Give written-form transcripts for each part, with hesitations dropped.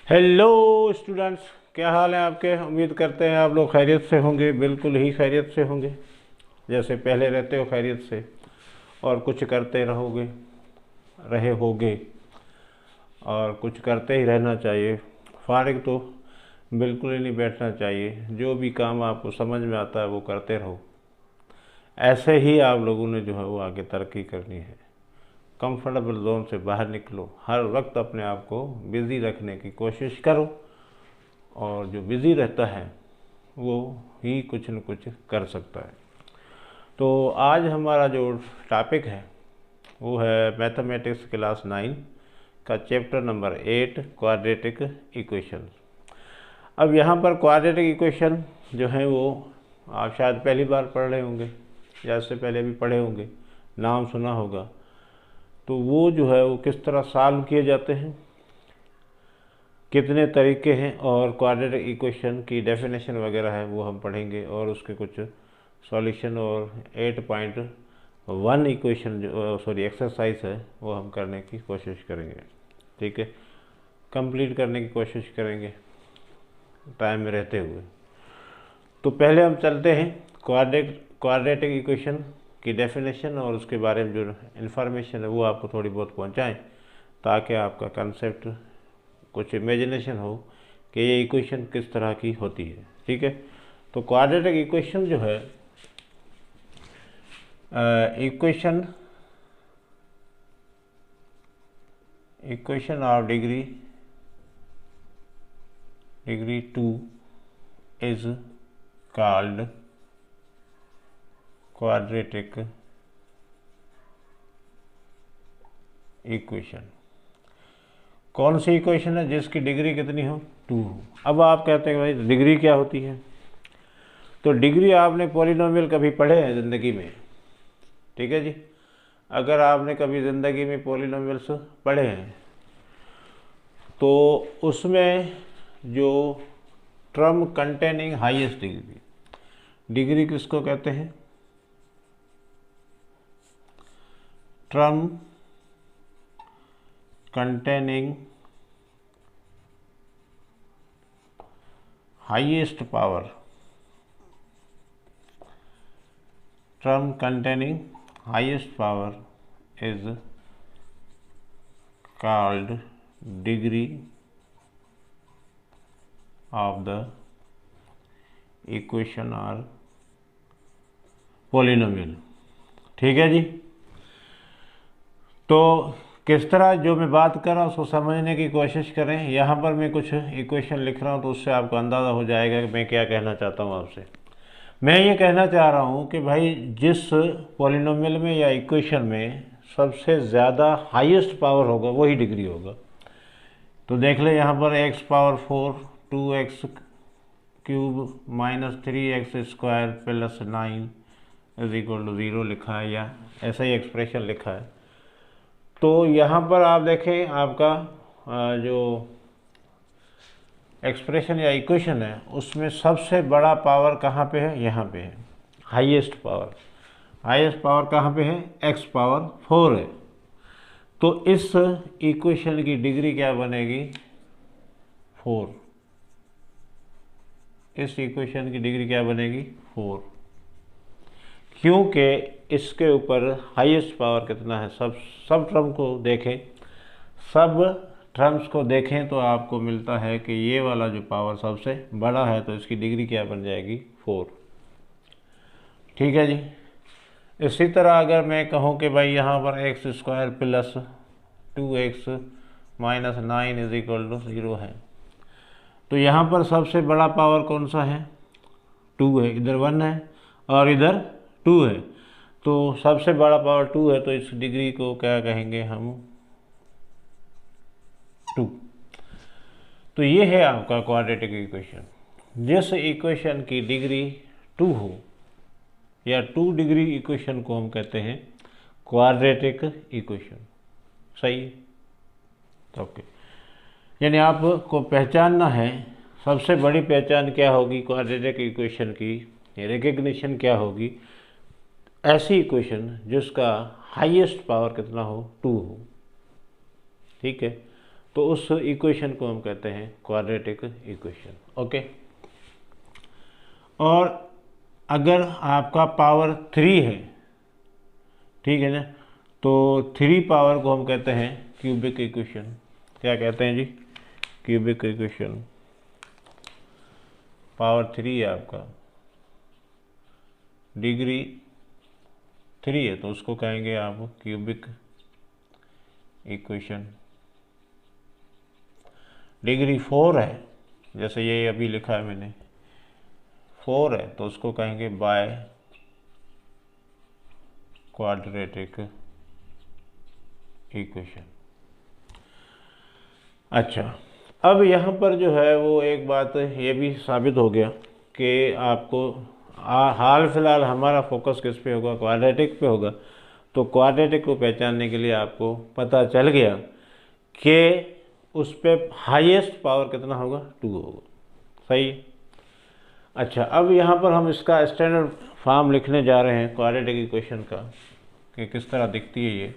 Hello students, क्या हाल है आपके। उम्मीद करते हैं आप लोग खैरियत से होंगे, बिल्कुल ही खैरियत से होंगे, जैसे पहले रहते हो खैरियत से, और कुछ करते रहे होगे, और कुछ करते ही रहना चाहिए। फारिग तो बिल्कुल ही नहीं बैठना चाहिए। जो भी काम आपको समझ में आता है वो करते रहो। ऐसे ही आप लोगों ने जो है वो आगे तरक्की करनी है। कंफर्टेबल जोन से बाहर निकलो, हर वक्त अपने आप को बिज़ी रखने की कोशिश करो, और जो बिज़ी रहता है वो ही कुछ न कुछ कर सकता है। तो आज हमारा जो टॉपिक है वो है मैथमेटिक्स क्लास 9 का चैप्टर नंबर 8 क्वाड्रेटिक इक्वेशन। अब यहाँ पर क्वाड्रेटिक इक्वेशन जो है वो आप शायद पहली बार पढ़ रहे होंगे, या इससे पहले भी पढ़े होंगे, नाम सुना होगा। तो वो जो है वो किस तरह सॉल्व किए जाते हैं, कितने तरीके हैं, और क्वाड्रेटिक इक्वेशन की डेफिनेशन वगैरह है वो हम पढ़ेंगे, और उसके कुछ सॉल्यूशन और 8.1 इक्वेशन जो एक्सरसाइज है वो हम करने की कोशिश करेंगे। ठीक है, कंप्लीट करने की कोशिश करेंगे टाइम में रहते हुए। तो पहले हम चलते हैं क्वाड्रेटिक इक्वेशन की डेफिनेशन और उसके बारे में जो इन्फॉर्मेशन है वो आपको थोड़ी बहुत पहुंचाएं, ताकि आपका कंसेप्ट कुछ इमेजिनेशन हो कि ये इक्वेशन किस तरह की होती है। ठीक है, तो क्वाड्रेटिक इक्वेशन जो है equation of degree 2 is called quadratic equation. कौन सी इक्वेशन है जिसकी डिग्री कितनी हो, 2 हो। अब आप कहते हैं भाई डिग्री क्या होती है। तो डिग्री आपने पॉलिनोमियल कभी पढ़े हैं ज़िंदगी में। ठीक है जी, अगर आपने कभी ज़िंदगी में पॉलिनोमियल्स पढ़े हैं तो उसमें जो टर्म कंटेनिंग हाईएस्ट डिग्री किसको कहते हैं, term containing highest power, term containing highest power is called degree of the equation or polynomial। ठीक है जी, तो किस तरह जो मैं बात कर रहा हूँ उसको समझने की कोशिश करें। यहाँ पर मैं कुछ इक्वेशन लिख रहा हूँ तो उससे आपको अंदाज़ा हो जाएगा कि मैं क्या कहना चाहता हूँ आपसे। मैं ये कहना चाह रहा हूँ कि भाई जिस पॉलिनोमियल में या इक्वेशन में सबसे ज़्यादा हाईएस्ट पावर होगा वही डिग्री होगा। तो देख ले यहाँ पर x power 4 2x cube minus 3x square plus 9 is equal to 0 लिखा है, या ऐसा ही एक्सप्रेशन लिखा है। तो यहाँ पर आप देखें आपका जो एक्सप्रेशन या इक्वेशन है उसमें सबसे बड़ा पावर कहाँ पे है, यहाँ पे है हाईएस्ट पावर। हाईएस्ट पावर कहाँ पे है, x पावर 4 है। तो इस इक्वेशन की डिग्री क्या बनेगी, 4। इस इक्वेशन की डिग्री क्या बनेगी, 4, क्योंकि इसके ऊपर हाईएस्ट पावर कितना है। सब टर्म को देखें, सब टर्म्स को देखें तो आपको मिलता है कि ये वाला जो पावर सबसे बड़ा है, तो इसकी डिग्री क्या बन जाएगी, 4। ठीक है जी। इसी तरह अगर मैं कहूँ कि भाई यहाँ पर x square plus 2x minus 9 is equal to 0 है, तो यहाँ पर सबसे बड़ा पावर कौन सा है, 2 है। इधर 1 है और इधर 2 है, तो सबसे बड़ा पावर 2 है, तो इस डिग्री को क्या कहेंगे हम, 2। तो ये है आपका क्वाड्रेटिक इक्वेशन। जिस इक्वेशन की डिग्री 2 हो या 2 डिग्री इक्वेशन को हम कहते हैं क्वाड्रेटिक इक्वेशन। सही है, ओके। यानी आपको पहचानना है, सबसे बड़ी पहचान क्या होगी क्वाड्रेटिक इक्वेशन की, रिकग्निशन क्या होगी, ऐसी इक्वेशन जिसका हाईएस्ट पावर कितना हो, 2 हो। ठीक है, तो उस इक्वेशन को हम कहते हैं क्वाड्रेटिक इक्वेशन। ओके, और अगर आपका पावर 3 है, ठीक है ना, तो 3 पावर को हम कहते हैं क्यूबिक इक्वेशन। क्या कहते हैं जी? Cubic equation. पावर 3 है आपका, डिग्री 3 है, तो उसको कहेंगे आप क्यूबिक इक्वेशन। डिग्री 4 है, जैसे ये अभी लिखा है मैंने 4 है, तो उसको कहेंगे बाय क्वाड्रेटिक इक्वेशन। अच्छा, अब यहाँ पर जो है वो एक बात ये भी साबित हो गया कि आपको हाल फिलहाल हमारा फोकस किस पे होगा? क्वाड्रेटिक पे होगा। तो क्वाड्रेटिक को पहचानने के लिए आपको पता चल गया कि उस पर हाईएस्ट पावर कितना होगा? 2 होगा। सही। अच्छा, अब यहाँ पर हम इसका स्टैंडर्ड फॉर्म लिखने जा रहे हैं क्वाड्रेटिक इक्वेशन का, कि किस तरह दिखती है ये,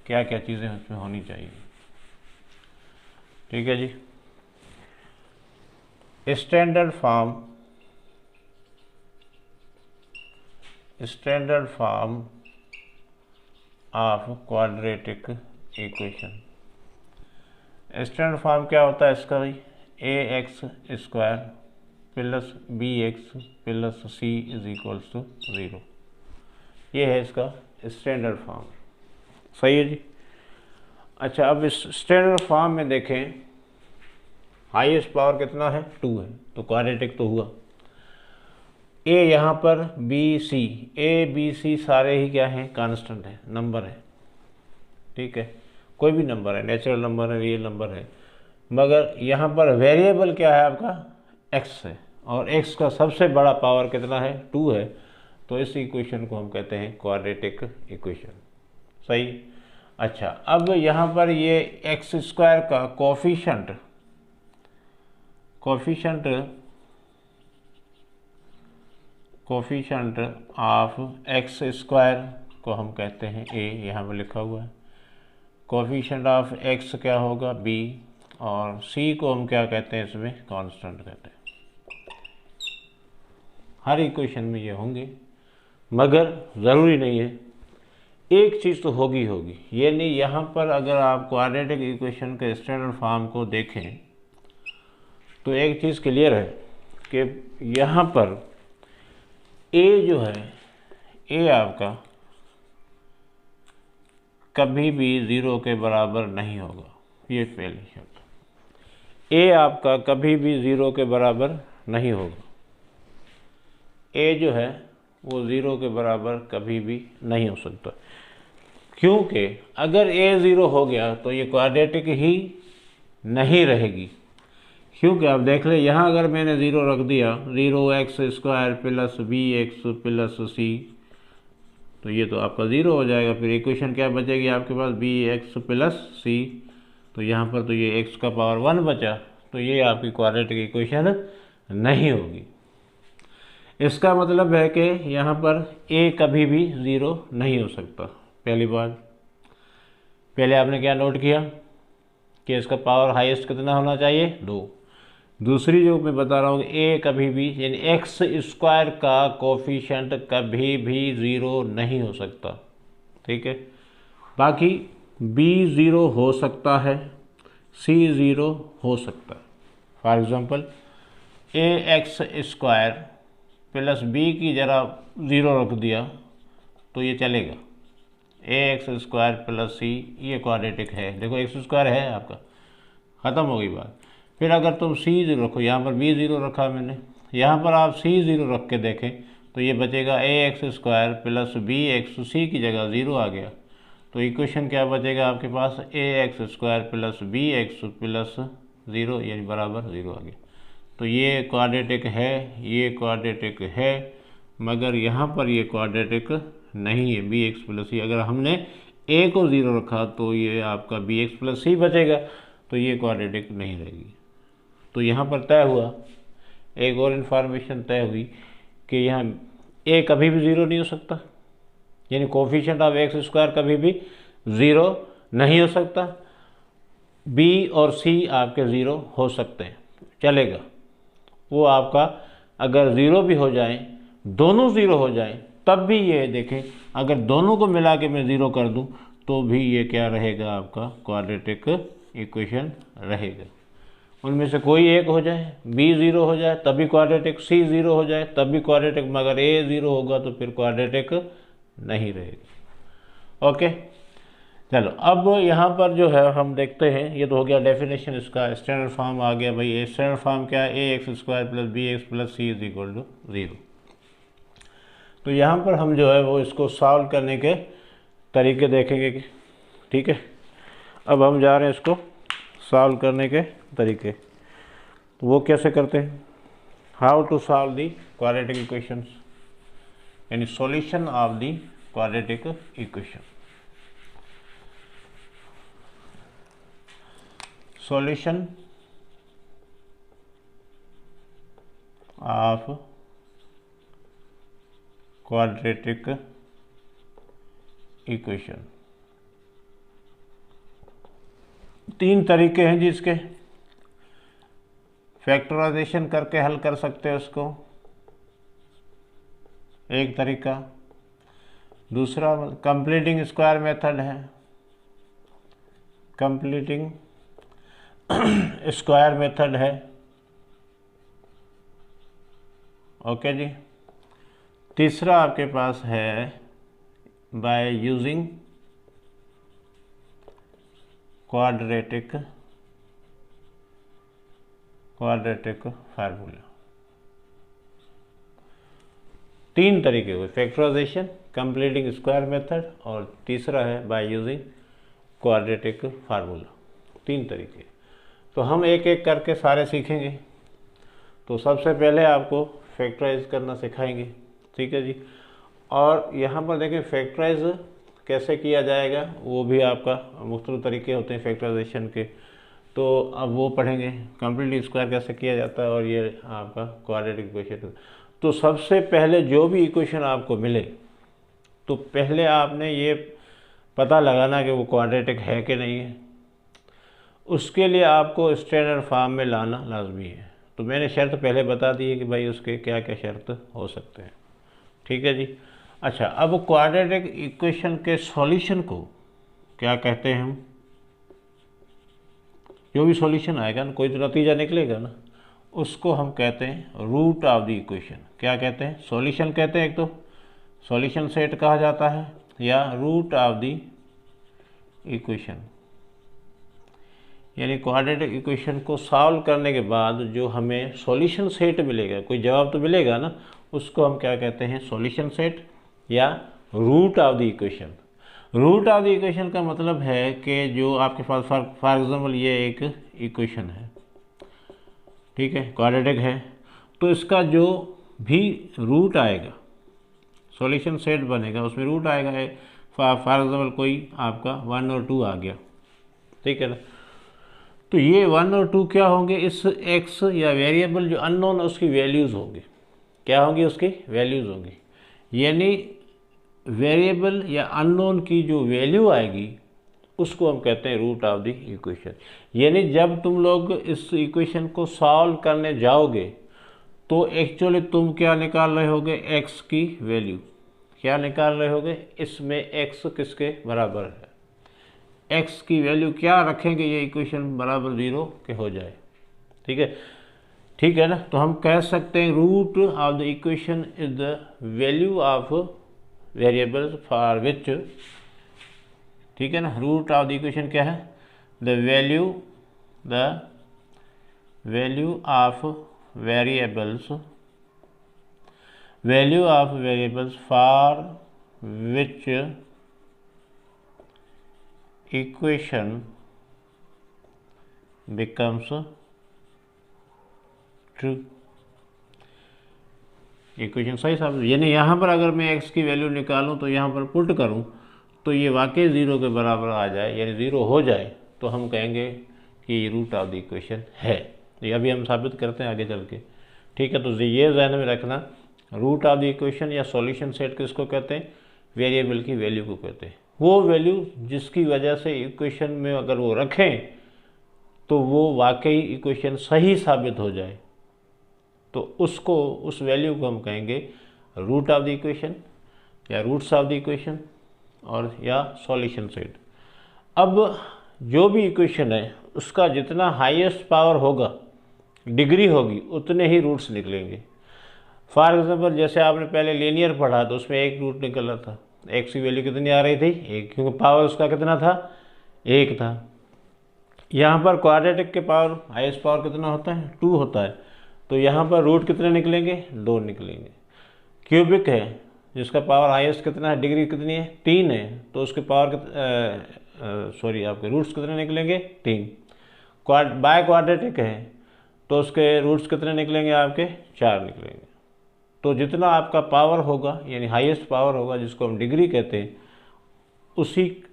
क्या क्या चीज़ें उसमें होनी चाहिए। ठीक है जी। Standard form of quadratic equation. Standard form क्या होता है इसका भाई? ax square plus bx plus c is equals to 0। ये है इसका स्टैंडर्ड फॉर्म। सही है जी। अच्छा, अब इस स्टैंडर्ड फॉर्म में देखें हाईएस्ट पावर कितना है? 2 है, तो क्वाड्रेटिक तो हुआ। a यहाँ पर a b c सारे ही क्या हैं? कांस्टेंट है, नंबर है। ठीक है, कोई भी नंबर है, नेचुरल नंबर है, रियल नंबर है, मगर यहाँ पर वेरिएबल क्या है आपका? x है, और x का सबसे बड़ा पावर कितना है? 2 है। तो इस इक्वेशन को हम कहते हैं क्वाड्रेटिक इक्वेशन। सही। अच्छा, अब यहाँ पर ये एक्स स्क्वायर का कोफिशिएंट ऑफ एक्स स्क्वायर को हम कहते हैं a, यहाँ पर लिखा हुआ है। कोफिशिएंट ऑफ x क्या होगा? b, और c को हम क्या कहते हैं? इसमें कांस्टेंट कहते हैं। हर इक्वेशन में ये होंगे, मगर ज़रूरी नहीं है, एक चीज़ तो होगी। ये नहीं, यहाँ पर अगर आप क्वाड्रेटिक इक्वेशन के स्टैंडर्ड फॉर्म को देखें तो एक चीज़ क्लियर है कि यहाँ पर a जो है, a आपका कभी भी 0 के बराबर नहीं होगा। ये पहली शर्त। a आपका कभी भी 0 के बराबर नहीं होगा। a जो है वो 0 के बराबर कभी भी नहीं हो सकता, क्योंकि अगर a 0 हो गया तो ये क्वाड्रेटिक ही नहीं रहेगी। क्योंकि आप देख ले, यहाँ अगर मैंने 0 रख दिया, 0x square plus bx plus c, तो ये तो आपका 0 हो जाएगा। फिर इक्वेशन क्या बचेगी आपके पास? bx plus c। तो यहाँ पर तो ये x का पावर 1 बचा, तो ये आपकी क्वाड्रेटिक इक्वेशन नहीं होगी। इसका मतलब है कि यहाँ पर a कभी भी 0 नहीं हो सकता। पहली बात, पहले आपने क्या नोट किया कि इसका पावर हाईएस्ट कितना होना चाहिए? 2। दूसरी जो मैं बता रहा हूँ, a कभी भी, यानी एक्स स्क्वायर का कोफिशिएंट कभी भी 0 नहीं हो सकता। ठीक है, बाकी b 0 हो सकता है, c 0 हो सकता है। For example ax square plus b की जरा 0 रख दिया तो ये चलेगा। ax स्क्वायर प्लस c, ये क्वाड्रेटिक है। देखो x स्क्वायर है आपका, ख़त्म हो गई बात। फिर अगर तुम c 0 रखो, यहाँ पर b 0 रखा मैंने, यहाँ पर आप c 0 रख के देखें तो ये बचेगा ax square plus bx, c की जगह 0 आ गया। तो इक्वेशन क्या बचेगा आपके पास? ax square plus bx plus 0, यानी बराबर 0 आ गया। तो ये क्वाड्रेटिक है, ये क्वाड्रेटिक है, मगर यहाँ पर ये क्वाड्रेटिक नहीं है। bx प्लस c, अगर हमने a को 0 रखा तो ये आपका bx प्लस c बचेगा, तो ये क्वाड्रेटिक नहीं रहेगी। तो यहाँ पर तय हुआ, एक और इन्फॉर्मेशन तय हुई कि यहाँ a कभी भी 0 नहीं हो सकता, यानी कोफिशिएंट ऑफ एक्स स्क्वायर कभी भी 0 नहीं हो सकता। बी और सी आपके ज़ीरो हो सकते हैं, चलेगा। वो आपका अगर ज़ीरो भी हो जाए, दोनों ज़ीरो हो जाए, तब भी ये देखें अगर दोनों को मिला के मैं ज़ीरो कर दूं तो भी ये क्या रहेगा, आपका क्वाड्रेटिक इक्वेशन रहेगा। उनमें से कोई एक हो जाए, बी ज़ीरो हो जाए तब भी क्वाड्रेटिक, सी ज़ीरो हो जाए तब भी क्वाड्रेटिक, मगर ए ज़ीरो होगा तो फिर क्वाड्रेटिक नहीं रहेगा। ओके, चलो अब यहाँ पर जो है हम देखते हैं, ये तो हो गया डेफिनेशन, इसका स्टैंडर्ड फॉर्म आ गया भाई। स्टैंडर्ड फॉर्म क्या है, a x square plus b x plus c is equal to 0। तो यहाँ पर हम जो है वो इसको सॉल्व करने के तरीके देखेंगे कि ठीक है। अब हम जा रहे हैं इसको सॉल्व करने के तरीके, तो वो कैसे करते हैं, how to solve the quadratic equations, यानी solution of the quadratic equation. Solution of quadratic equation, तीन तरीके हैं जिसके, फैक्टराइजेशन करके हल कर सकते हैं उसको, एक तरीका। दूसरा कंप्लीटिंग स्क्वायर मेथड है, कंप्लीटिंग स्क्वायर मेथड है। ओके जी। तीसरा आपके पास है बाय यूजिंग क्वाड्रेटिक फार्मूला। तीन तरीके हुए, फैक्टराइजेशन, कंप्लीटिंग स्क्वायर मेथड और तीसरा है बाय यूजिंग क्वाड्रेटिक फार्मूला। तीन तरीके, तो हम एक एक करके सारे सीखेंगे। तो सबसे पहले आपको फैक्टराइज करना सिखाएंगे, ठीक है जी। और यहाँ पर देखें फैक्टराइज कैसे किया जाएगा, वो भी आपका मुख्तलिफ तरीके होते हैं फैक्टराइजेशन के, तो अब वो पढ़ेंगे। कंप्लीट स्क्वायर कैसे किया जाता है और ये आपका क्वाड्रेटिक इक्वेशन। तो सबसे पहले जो भी इक्वेशन आपको मिले तो पहले आपने ये पता लगाना कि वो क्वाड्रेटिक है कि नहीं है। उसके लिए आपको स्टैंडर्ड फॉर्म में लाना लाजमी है। तो मैंने शर्त पहले बता दी है कि भाई उसके क्या क्या शर्त हो सकते हैं, ठीक है जी। अच्छा, अब क्वाड्रेटिक इक्वेशन के सॉल्यूशन को क्या कहते हैं हम, जो भी सॉल्यूशन आएगा ना, कोई तो नतीजा निकलेगा ना, उसको हम कहते हैं रूट ऑफ द इक्वेशन। क्या कहते हैं, सॉल्यूशन कहते हैं, एक तो सॉल्यूशन सेट कहा जाता है या रूट ऑफ द इक्वेशन, यानी क्वाड्रेटिक इक्वेशन को सॉल्व करने के बाद जो हमें सॉल्यूशन सेट मिलेगा, कोई जवाब तो मिलेगा ना, उसको हम क्या कहते हैं, सॉल्यूशन सेट या root of the equation. Root of the equation का मतलब है कि जो आपके पास फॉर एग्जांपल ये एक इक्वेशन है, ठीक है, क्वाड्रेटिक है, तो इसका जो भी रूट आएगा, सॉल्यूशन सेट बनेगा, उसमें रूट आएगा, फॉर एग्जांपल कोई आपका 1 और 2 आ गया, ठीक है ना। तो ये 1 और 2 क्या होंगे, इस x या वेरिएबल जो अननोन है उसकी वैल्यूज़ होंगी। क्या होंगी, उसकी वैल्यूज़ होंगी, यानी वेरिएबल या अननोन की जो वैल्यू आएगी उसको हम कहते हैं रूट ऑफ द इक्वेशन। यानी जब तुम लोग इस इक्वेशन को सॉल्व करने जाओगे तो एक्चुअली तुम क्या निकाल रहे होगे, x की वैल्यू क्या निकाल रहे होगे, इसमें x किसके बराबर है, x की वैल्यू क्या रखेंगे, ये इक्वेशन बराबर 0 के हो जाए, ठीक है, ठीक है ना। तो हम कह सकते हैं root of the equation is the value of variables for which, ठीक है ना, रूट ऑफ द इक्वेशन क्या है, the value of variables for which equation becomes true. Equation सही साहब, यानी यहाँ पर अगर मैं x की वैल्यू निकालूँ तो यहाँ पर पुट करूँ तो ये वाकई 0 के बराबर आ जाए, यानी 0 हो जाए, तो हम कहेंगे कि ये रूट ऑफ द इक्वेशन है। ये अभी हम साबित करते हैं आगे चल के, ठीक है। तो ये ध्यान में रखना, रूट ऑफ द इक्वेशन या सॉल्यूशन सेट किसको कहते हैं, वेरिएबल की वैल्यू को कहते हैं। वो वैल्यू जिसकी वजह से इक्वेशन में अगर वो रखें तो वो वाकई इक्वेशन सही साबित हो जाए तो उसको, उस वैल्यू को हम कहेंगे रूट ऑफ द इक्वेशन या रूट्स ऑफ द इक्वेशन और या सॉल्यूशन सेट। अब जो भी इक्वेशन है उसका जितना हाईएस्ट पावर होगा, डिग्री होगी, उतने ही रूट्स निकलेंगे। फॉर एग्जांपल जैसे आपने पहले लीनियर पढ़ा तो उसमें एक रूट निकल रहा था, एक्स की वैल्यू कितनी आ रही थी, एक, क्योंकि पावर उसका कितना था, एक था। यहाँ पर क्वाड्रेटिक के पावर हाईएस्ट पावर कितना होता है, 2 होता है, तो यहाँ पर रूट कितने निकलेंगे, 2 निकलेंगे। क्यूबिक है जिसका पावर हाईएस्ट कितना है, डिग्री कितनी है, 3 है, तो उसके पावर आपके रूट्स कितने निकलेंगे, 3। बाय क्वाड्रेटिक है तो उसके रूट्स कितने निकलेंगे आपके, 4 निकलेंगे। तो जितना आपका पावर होगा यानी हाईएस्ट पावर होगा जिसको हम डिग्री कहते हैं,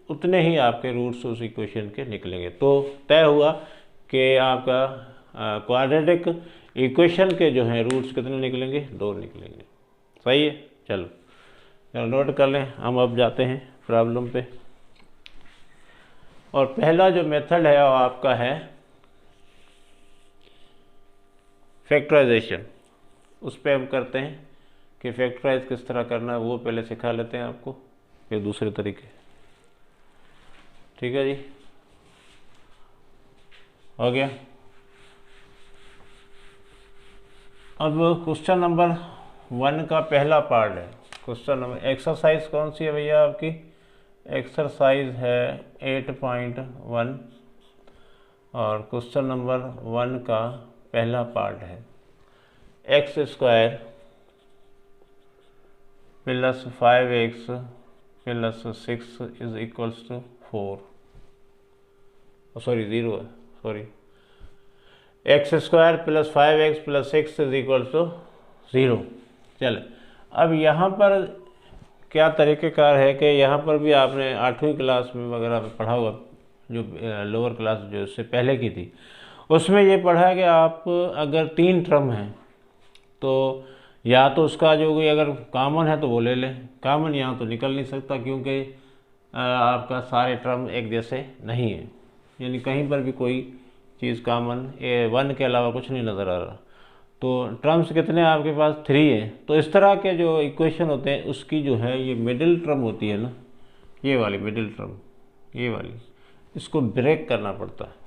उतने ही आपके रूट्स उस इक्वेशन के निकलेंगे। तो तय हुआ कि आपका क्वाड्रेटिक इक्वेशन के जो हैं रूट्स कितने निकलेंगे, 2 निकलेंगे। सही है, चलो नोट कर लें। हम अब जाते हैं प्रॉब्लम पे। और पहला जो मेथड है वो आपका है फैक्टराइजेशन। उस पर हम करते हैं कि फैक्टराइज किस तरह करना है वो पहले सिखा लेते हैं आपको, फिर दूसरे तरीके। ठीक है जी, हो गया। अब क्वेश्चन नंबर 1 का पहला पार्ट है। क्वेश्चन नंबर, एक्सरसाइज कौन सी है भैया आपकी, एक्सरसाइज है 8.1 और क्वेश्चन नंबर 1 का पहला पार्ट है x square plus 5x plus 6 is equals to 4, sorry 0 है, sorry, x square plus 5x plus 6 is equals to 0। चले, अब यहाँ पर क्या तरीक़ेकार है कि यहाँ पर भी आपने 8वीं क्लास में वगैरह में पढ़ा होगा, जो लोअर क्लास जो इससे पहले की थी, उसमें ये पढ़ा है कि आप अगर 3 टर्म हैं तो या तो उसका जो कोई अगर कॉमन है तो वो ले लें। कॉमन यहाँ तो निकल नहीं सकता क्योंकि आपका सारे टर्म एक जैसे नहीं है, यानी कहीं पर भी कोई चीज़ कॉमन 1 के अलावा कुछ नहीं नज़र आ रहा। तो टर्म्स कितने आपके पास, 3 है। तो इस तरह के जो इक्वेशन होते हैं उसकी जो है ये मिडिल टर्म होती है ना, ये वाली मिडिल टर्म, ये वाली, इसको ब्रेक करना पड़ता है।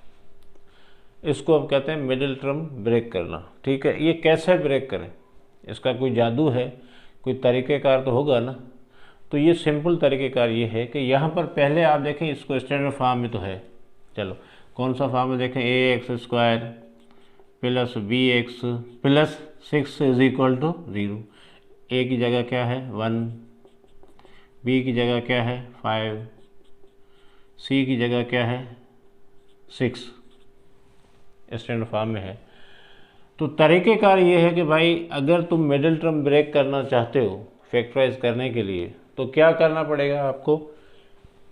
इसको हम कहते हैं मिडिल टर्म ब्रेक करना। ठीक है, ये कैसे ब्रेक करें, इसका कोई जादू है, कोई तरीक़ेकार तो होगा ना। तो ये सिंपल तरीक़ेकार ये है कि यहाँ पर पहले आप देखें, इसको स्टैंडर्ड फॉर्म में तो है, चलो कौन सा फॉर्म में देखें, ax square plus bx plus 6 is equal to 0। a की जगह क्या है 1, b की जगह क्या है 5, c की जगह क्या है 6, स्टैंडर्ड फॉर्म में है। तो तरीक़ेकार ये है कि भाई अगर तुम मिडिल टर्म ब्रेक करना चाहते हो फैक्टराइज करने के लिए तो क्या करना पड़ेगा आपको,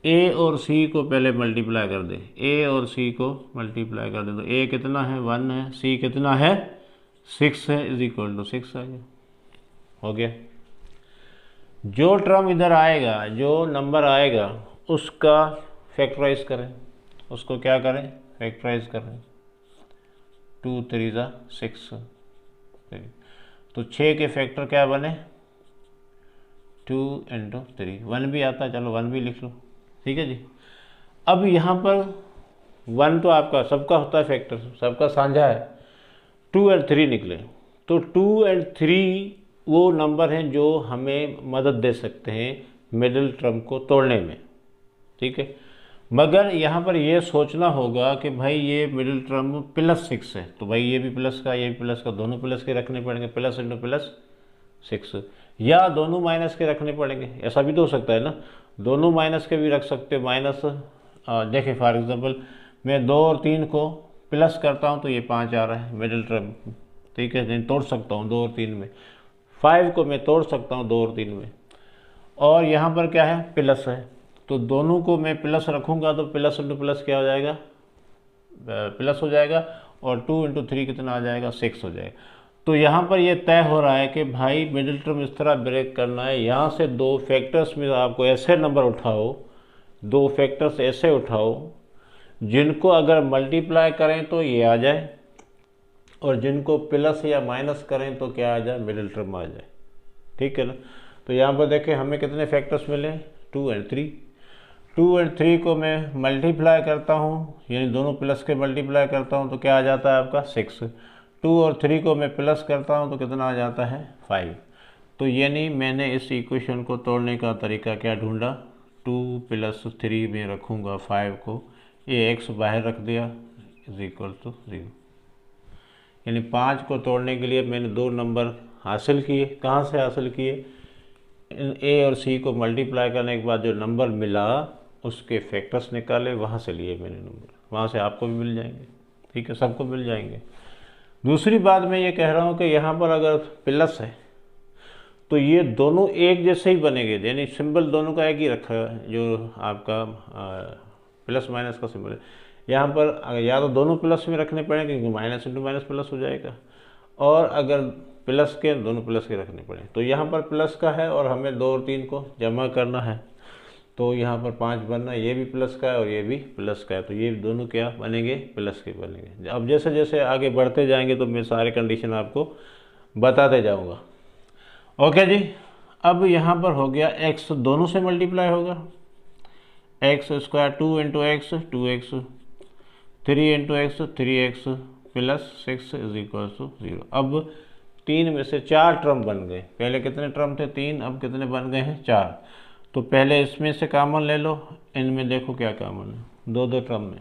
a और c को पहले मल्टीप्लाई कर दे, a और c को मल्टीप्लाई कर दे तो a कितना है 1 है, c कितना है 6 है, इज इक्वल टू 6 आ गया, हो गया। जो टर्म इधर आएगा, जो नंबर आएगा उसका फैक्टराइज करें, उसको क्या करें, फैक्टराइज करें। 2 3 ज़ा 6, तो 6 के फैक्टर क्या बने 2 इंटू 3, 1 भी आता है, चलो 1 भी लिख लो। ठीक है जी। अब यहाँ पर 1 तो आपका सबका होता है फैक्टर, सबका साझा है, 2 और 3 निकले। तो 2 और 3 वो नंबर हैं जो हमें मदद दे सकते हैं मिडिल टर्म को तोड़ने में। ठीक है, मगर यहाँ पर ये सोचना होगा कि भाई ये मिडिल टर्म प्लस 6 है, तो भाई ये भी प्लस का ये भी प्लस का, दोनों प्लस के रखने पड़ेंगे, प्लस इंटू प्लस 6, या दोनों माइनस के रखने पड़ेंगे, ऐसा भी तो हो सकता है ना, दोनों माइनस के भी रख सकते हो। माइनस देखें फॉर एग्जांपल मैं 2 और 3 को प्लस करता हूँ तो ये 5 आ रहा है मिडिल टर्म। ठीक है, नहीं तोड़ सकता हूँ 2 और 3 में, 5 को मैं तोड़ सकता हूँ 2 और 3 में, और यहाँ पर क्या है प्लस है, तो दोनों को मैं प्लस रखूँगा तो प्लस इंटू प्लस क्या हो जाएगा, प्लस हो जाएगा, और 2 इंटू 3 कितना आ जाएगा 6 हो जाएगा। तो यहाँ पर ये तय हो रहा है कि भाई मिडिल टर्म इस तरह ब्रेक करना है, यहाँ से 2 फैक्टर्स में आपको ऐसे नंबर उठाओ, 2 फैक्टर्स ऐसे उठाओ जिनको अगर मल्टीप्लाई करें तो ये आ जाए, और जिनको प्लस या माइनस करें तो क्या आ जाए, मिडिल टर्म आ जाए। ठीक है ना। तो यहाँ पर देखें हमें कितने फैक्टर्स मिले, 2 और 3। 2 और 3 को मैं मल्टीप्लाई करता हूँ, यानी दोनों प्लस के मल्टीप्लाई करता हूँ तो क्या आ जाता है आपका 6। 2 और 3 को मैं प्लस करता हूँ तो कितना आ जाता है 5। तो यानी मैंने इस इक्वेशन को तोड़ने का तरीका क्या ढूंढा, 2 + 3 में रखूँगा 5 को, ये x बाहर रख दिया = 0। यानी 5 को तोड़ने के लिए मैंने 2 नंबर हासिल किए। कहाँ से हासिल किए, ए और सी को मल्टीप्लाई करने के बाद जो नंबर मिला उसके फैक्टर्स निकाले, वहाँ से लिए मैंने नंबर, वहाँ से आपको भी मिल जाएंगे। ठीक है, सबको मिल जाएंगे। दूसरी बात मैं ये कह रहा हूँ कि यहाँ पर अगर प्लस है तो ये दोनों एक जैसे ही बनेंगे, यानी सिंबल दोनों का एक ही रखा है, जो आपका प्लस माइनस का सिंबल है। यहाँ पर या तो दोनों प्लस में रखने पड़ेंगे क्योंकि माइनस इंटू माइनस प्लस हो जाएगा, और अगर प्लस के दोनों प्लस के रखने पड़े। तो यहाँ पर प्लस का है और हमें 2 और 3 को जमा करना है, तो यहाँ पर 5 बनना, ये भी प्लस का है और ये भी प्लस का है, तो ये दोनों क्या बनेंगे, प्लस के बनेंगे। अब जैसे जैसे आगे बढ़ते जाएंगे तो मैं सारे कंडीशन आपको बताते जाऊँगा। ओके जी। अब यहाँ पर हो गया x दोनों से मल्टीप्लाई होगा, x² 2 × x 2x, 3 × x 3x + 6 = 0। अब 3 में से 4 टर्म बन गए। पहले कितने टर्म थे, 3, अब कितने बन गए हैं, 4। तो पहले इसमें से कॉमन ले लो, इनमें देखो क्या कॉमन है, 2 टर्म में।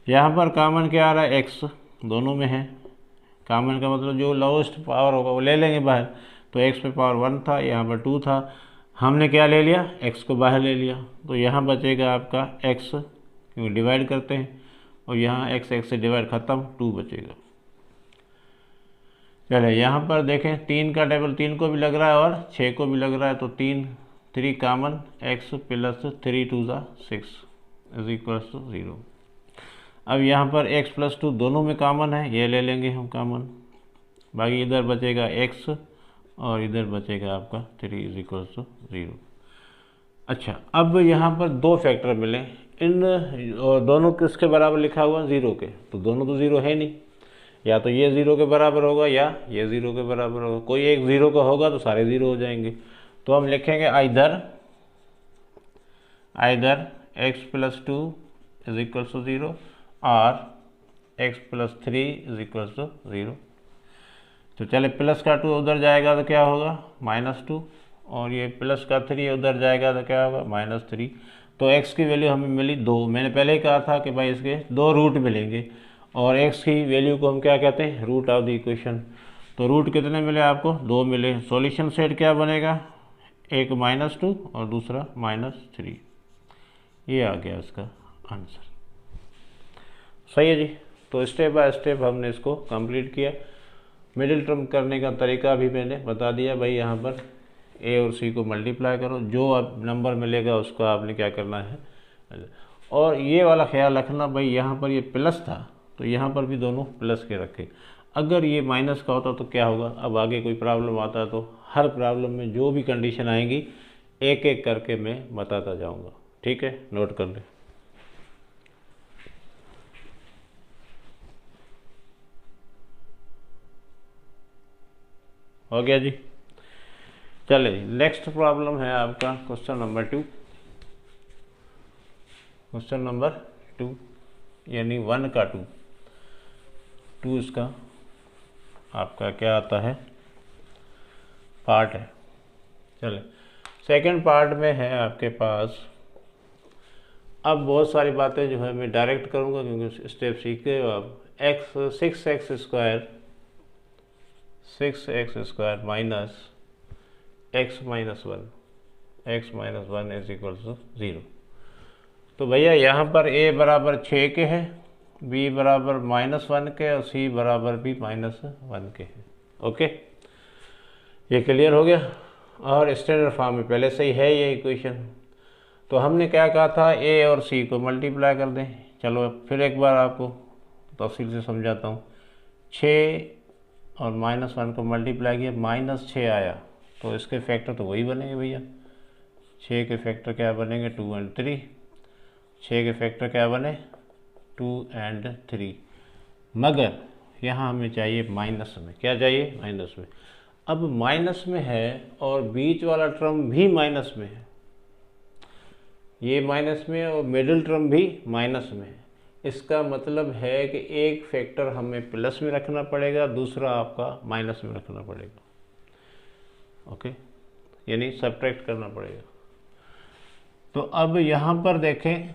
यहाँ पर कॉमन क्या आ रहा है, x दोनों में है। कॉमन का मतलब जो लोएस्ट पावर होगा वो ले लेंगे बाहर। तो x पे पावर 1 था, यहाँ पर 2 था, हमने क्या ले लिया, x को बाहर ले लिया। तो यहाँ बचेगा आपका x, क्योंकि डिवाइड करते हैं, और यहाँ x से डिवाइड ख़त्म, 2 बचेगा। चले यहाँ पर देखें 3 का टेबल 3 को भी लग रहा है और 6 को भी लग रहा है, तो 3 कॉमन, x + 3 × 2 = 6 = 0। अब यहाँ पर x + 2 दोनों में कॉमन है, ये ले लेंगे हम कॉमन। बाकी इधर बचेगा x और इधर बचेगा आपका 3 = 0। अच्छा, अब यहाँ पर 2 फैक्टर मिले, इन दोनों किसके बराबर लिखा हुआ, 0 के। तो दोनों तो 0 है नहीं, या तो ये 0 के बराबर होगा या ये 0 के बराबर होगा। कोई एक 0 का होगा तो सारे 0 हो जाएंगे। तो हम लिखेंगे आइदर x + 2 = 0 और x + 3 = 0। तो चले प्लस का 2 उधर जाएगा तो क्या होगा, -2, और ये प्लस का 3 उधर जाएगा तो क्या होगा, -3। तो x की वैल्यू हमें मिली 2। मैंने पहले ही कहा था कि भाई इसके 2 रूट मिलेंगे, और x की वैल्यू को हम क्या कहते हैं, रूट ऑफ द इक्वेशन। तो रूट कितने मिले आपको, 2 मिले। सॉल्यूशन सेट क्या बनेगा, एक -2 और दूसरा -3। ये आ गया इसका आंसर। सही है जी। तो स्टेप बाय स्टेप हमने इसको कंप्लीट किया। मिडिल टर्म करने का तरीका भी मैंने बता दिया। भाई यहाँ पर a और c को मल्टीप्लाई करो, जो अब नंबर मिलेगा उसको आपने क्या करना है। और ये वाला ख्याल रखना भाई, यहाँ पर ये प्लस था तो यहाँ पर भी दोनों प्लस के रखे। अगर ये माइनस का होता तो क्या होगा, अब आगे कोई प्रॉब्लम आता है तो हर प्रॉब्लम में जो भी कंडीशन आएंगी एक एक करके मैं बताता जाऊँगा। ठीक है, नोट कर लें। हो गया जी। चले, नेक्स्ट प्रॉब्लम है आपका क्वेश्चन नंबर 2। क्वेश्चन नंबर 2 यानी 1 का 2 इसका आपका क्या आता है, पार्ट है। चले, सेकंड पार्ट में है आपके पास। अब बहुत सारी बातें जो है मैं डायरेक्ट करूँगा क्योंकि स्टेप सीखते हो आप। 6x² minus x - 1 = 0। तो भैया यहाँ पर a बराबर 6 के है, b बराबर -1 के और c बराबर भी -1 के है। ओके, ये क्लियर हो गया। और स्टैंडर्ड फॉर्म में पहले से ही है ये इक्वेशन। तो हमने क्या कहा था, a और c को मल्टीप्लाई कर दें। चलो फिर एक बार आपको तफसील से समझाता हूँ। 6 और -1 को मल्टीप्लाई किया, -6 आया, तो इसके फैक्टर तो वही बनेंगे भैया। 6 के फैक्टर क्या बनेंगे, 2 और 3। 6 के फैक्टर क्या बने, 2 एंड 3, मगर यहाँ हमें चाहिए माइनस में। क्या चाहिए? माइनस में। अब माइनस में है और बीच वाला टर्म भी माइनस में है, ये माइनस में और मिडिल टर्म भी माइनस में है। इसका मतलब है कि एक फैक्टर हमें प्लस में रखना पड़ेगा, दूसरा आपका माइनस में रखना पड़ेगा। ओके, यानी सब्ट्रैक्ट करना पड़ेगा। तो अब यहाँ पर देखें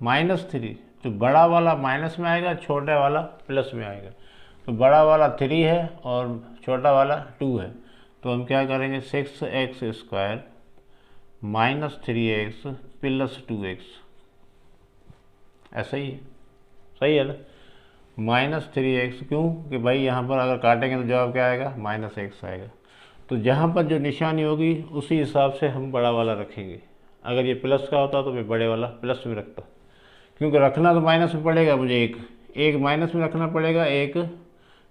-3, तो बड़ा वाला माइनस में आएगा, छोटा वाला प्लस में आएगा। तो बड़ा वाला 3 है और छोटा वाला 2 है, तो हम क्या करेंगे 6x² -3x + 2x, ऐसा ही है, सही है ना। -3x क्यों कि भाई यहाँ पर अगर काटेंगे तो जवाब क्या आएगा? -x आएगा। तो जहाँ पर जो निशानी होगी उसी हिसाब से हम बड़ा वाला रखेंगे। अगर ये प्लस का होता तो मैं बड़े वाला प्लस में रखता, क्योंकि रखना तो माइनस में पड़ेगा मुझे, एक माइनस में रखना पड़ेगा, एक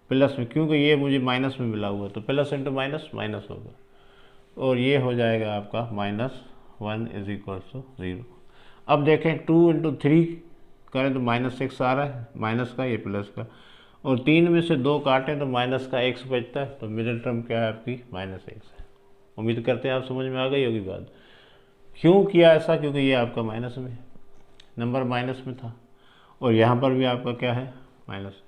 प्लस में, क्योंकि ये मुझे माइनस में मिला हुआ, तो प्लस इंटू माइनस माइनस होगा, और ये हो जाएगा आपका -1 = 0। अब देखें 2 × 3 करें तो -6 आ रहा है, माइनस का, ये प्लस का, और 3 में से 2 काटें तो माइनस का x बचता है, तो मिडिल टर्म क्या है आपकी? -x है। उम्मीद करते हैं आप समझ में आ गई होगी बात। क्यों किया ऐसा? क्योंकि ये आपका माइनस में है, नंबर माइनस में था, और यहाँ पर भी आपका क्या है? माइनस।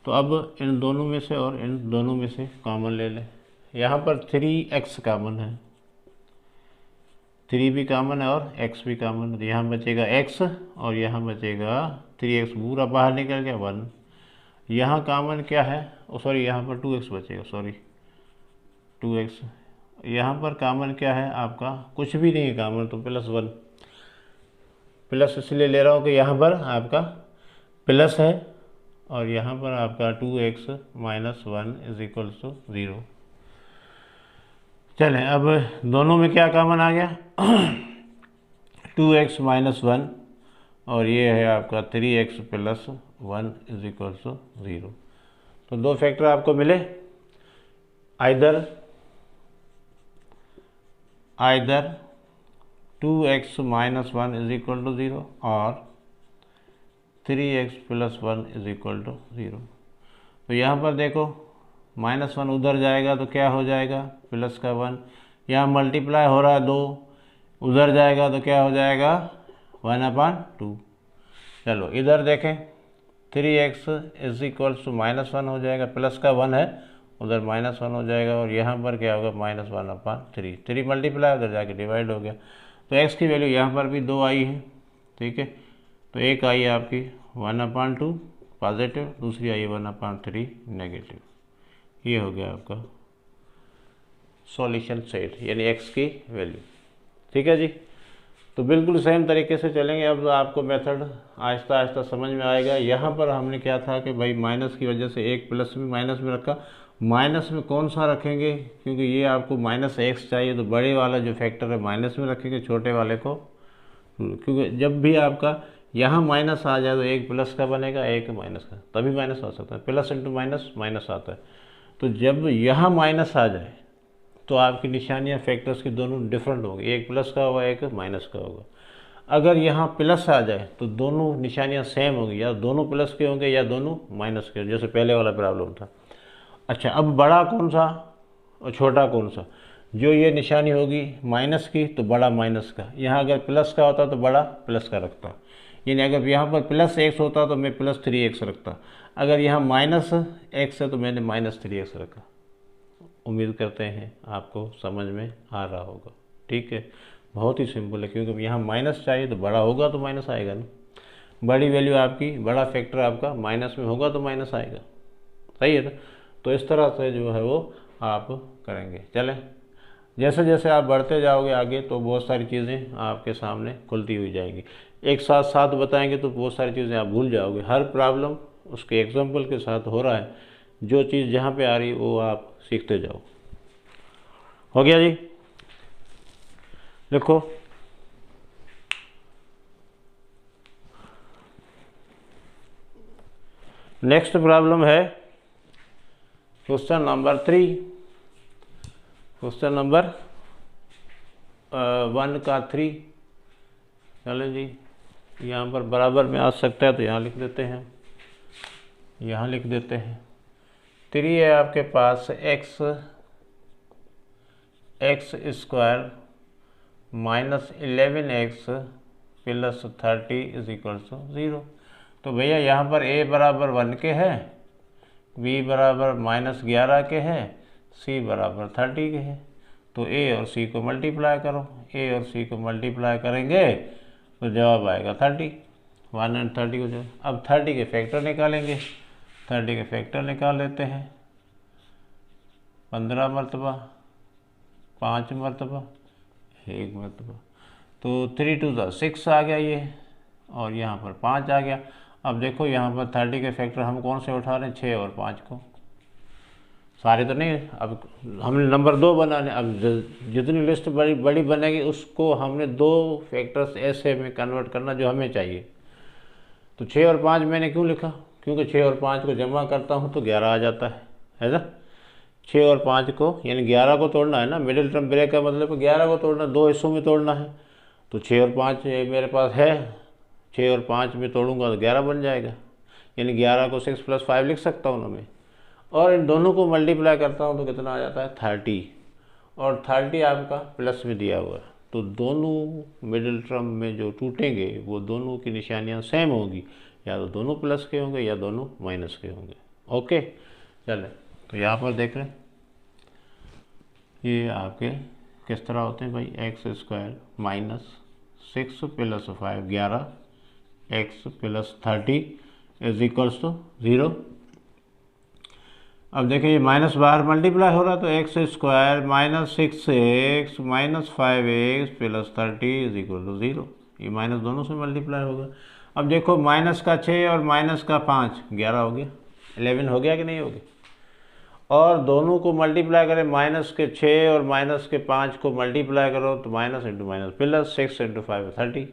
तो अब इन दोनों में से और इन दोनों में से कॉमन ले लें। यहाँ पर 3x कॉमन है, 3 भी कॉमन है और x भी कॉमन है, तो यहाँ बचेगा x और यहाँ बचेगा 3x, पूरा बाहर निकल गया 1। यहाँ कॉमन क्या है? सॉरी, यहाँ पर 2x बचेगा, सॉरी 2x। यहाँ पर कॉमन क्या है आपका? कुछ भी नहीं है कॉमन, तो +1, प्लस इसलिए ले रहा हूँ कि यहाँ पर आपका प्लस है और यहाँ पर आपका 2x - 1 = 0। चलें, अब दोनों में क्या कॉमन आ गया? 2x - 1, और ये है आपका 3x + 1 = 0। तो दो फैक्टर आपको मिले, आइदर 2x - 1 = 0 और 3x + 1 = 0। तो यहाँ पर देखो -1 उधर जाएगा तो क्या हो जाएगा? प्लस का 1। यहाँ मल्टीप्लाई हो रहा है 2, उधर जाएगा तो क्या हो जाएगा? 1/2। चलो इधर देखें, 3x = -1 हो जाएगा, प्लस का 1 है, उधर -1 हो जाएगा, और यहाँ पर क्या होगा? -1/3। 3 मल्टीप्लाई उधर जाके डिवाइड हो गया, तो x की वैल्यू यहाँ पर भी 2 आई है, ठीक है। तो एक आई है आपकी 1/2 पॉजिटिव, दूसरी आई 1/3 नेगेटिव। ये हो गया आपका सॉल्यूशन सेट, यानी x की वैल्यू, ठीक है जी। तो बिल्कुल सेम तरीके से चलेंगे। अब आपको मेथड आहिस्ता आहिस्ता समझ में आएगा। यहाँ पर हमने क्या था कि भाई माइनस की वजह से एक प्लस में माइनस में रखा, माइनस में कौन सा रखेंगे? क्योंकि ये आपको -x चाहिए, तो बड़े वाला जो फैक्टर है माइनस में रखेंगे, छोटे वाले को, क्योंकि जब भी आपका यहाँ माइनस आ जाए तो एक प्लस का बनेगा, एक माइनस का, तभी माइनस आ सकता है, प्लस इंटू माइनस माइनस आता है। तो जब यहाँ माइनस आ जाए तो आपकी निशानियाँ फैक्टर्स की दोनों डिफरेंट होगी, एक प्लस का होगा, एक माइनस का होगा। अगर यहाँ प्लस आ जाए तो दोनों निशानियाँ सेम होंगी, या दोनों प्लस के होंगे या दोनों माइनस के, जैसे पहले वाला प्रॉब्लम था। अच्छा, अब बड़ा कौन सा और छोटा कौन सा? जो ये निशानी होगी माइनस की तो बड़ा माइनस का, यहाँ अगर प्लस का होता तो बड़ा प्लस का रखता, यानी अगर यहाँ पर +x होता तो मैं +3x रखता, अगर यहाँ -x है तो मैंने -3x रखा। उम्मीद करते हैं आपको समझ में आ रहा होगा, ठीक है। बहुत ही सिंपल है, क्योंकि यहाँ माइनस चाहिए तो बड़ा होगा तो माइनस आएगा ना, बड़ी वैल्यू आपकी, बड़ा फैक्टर आपका माइनस में होगा तो माइनस आएगा, सही है ना। तो इस तरह से जो है वो आप करेंगे। चलें, जैसे जैसे आप बढ़ते जाओगे आगे तो बहुत सारी चीज़ें आपके सामने खुलती हुई जाएंगी, एक साथ साथ बताएंगे तो बहुत सारी चीज़ें आप भूल जाओगे। हर प्रॉब्लम उसके एग्जाम्पल के साथ हो रहा है, जो चीज़ जहाँ पे आ रही है वो आप सीखते जाओ। हो गया जी, लिखो। नेक्स्ट प्रॉब्लम है क्वेश्चन नंबर 3, क्वेश्चन नंबर 1 का 3। चलें जी, यहाँ पर बराबर में आ सकता है तो यहाँ लिख देते हैं, यहाँ लिख देते हैं। 3 है आपके पास x square minus 11x plus 30 is equal to 0। तो भैया यहाँ पर a बराबर 1 के है, b बराबर -11 के है, c बराबर 30 के है। तो a और c को मल्टीप्लाई करो, a और c को मल्टीप्लाई करेंगे तो जवाब आएगा 30। 1 और 30 को जो, अब 30 के फैक्टर निकालेंगे, 30 के फैक्टर निकाल लेते हैं। 15 मरतबा, 5 मरतबा, 1 मरतबा, तो 3 to the 6 आ गया ये, और यहाँ पर 5 आ गया। अब देखो यहाँ पर 30 के फैक्टर हम कौन से उठा रहे हैं, 6 और 5 को, सारे तो नहीं। अब हमने नंबर 2 बनाने, अब जितनी लिस्ट बड़ी बड़ी बनेगी उसको हमने 2 फैक्टर्स ऐसे में कन्वर्ट करना जो हमें चाहिए। तो 6 और 5 मैंने क्यों लिखा, क्योंकि 6 और 5 को जमा करता हूँ तो 11 आ जाता है ना। 6 और 5 को यानी 11 को तोड़ना है ना, मिडिल टर्म ब्रेक का मतलब 11 को तोड़ना, 2 हिस्सों में तोड़ना है। तो 6 और 5 मेरे पास है, 6 और 5 में तोड़ूंगा तो 11 बन जाएगा, यानी 11 को 6 + 5 लिख सकता हूँ ना मैं। और इन दोनों को मल्टीप्लाई करता हूँ तो कितना आ जाता है 30, और 30 आपका प्लस में दिया हुआ है। तो दोनों मिडिल टर्म में जो टूटेंगे वो दोनों की निशानियाँ सेम होंगी, या तो दोनों प्लस के होंगे या दोनों माइनस के होंगे। ओके चले, तो यहाँ पर देख रहे हैं ये आपके किस तरह होते हैं भाई, x square minus 6 + 5 11 x + 30 is equals to 0। अब देखिए ये माइनस बाहर मल्टीप्लाई हो रहा है, तो x square -6x - 5x + 30 is equal to 0। ये माइनस दोनों से मल्टीप्लाई होगा। अब देखो माइनस का 6 और माइनस का 5 11 हो गया, 11 हो गया कि नहीं हो गया। और दोनों को मल्टीप्लाई करें, माइनस के 6 और माइनस के 5 को मल्टीप्लाई करो तो माइनस इंटू माइनस प्लस, 6 × 5 30,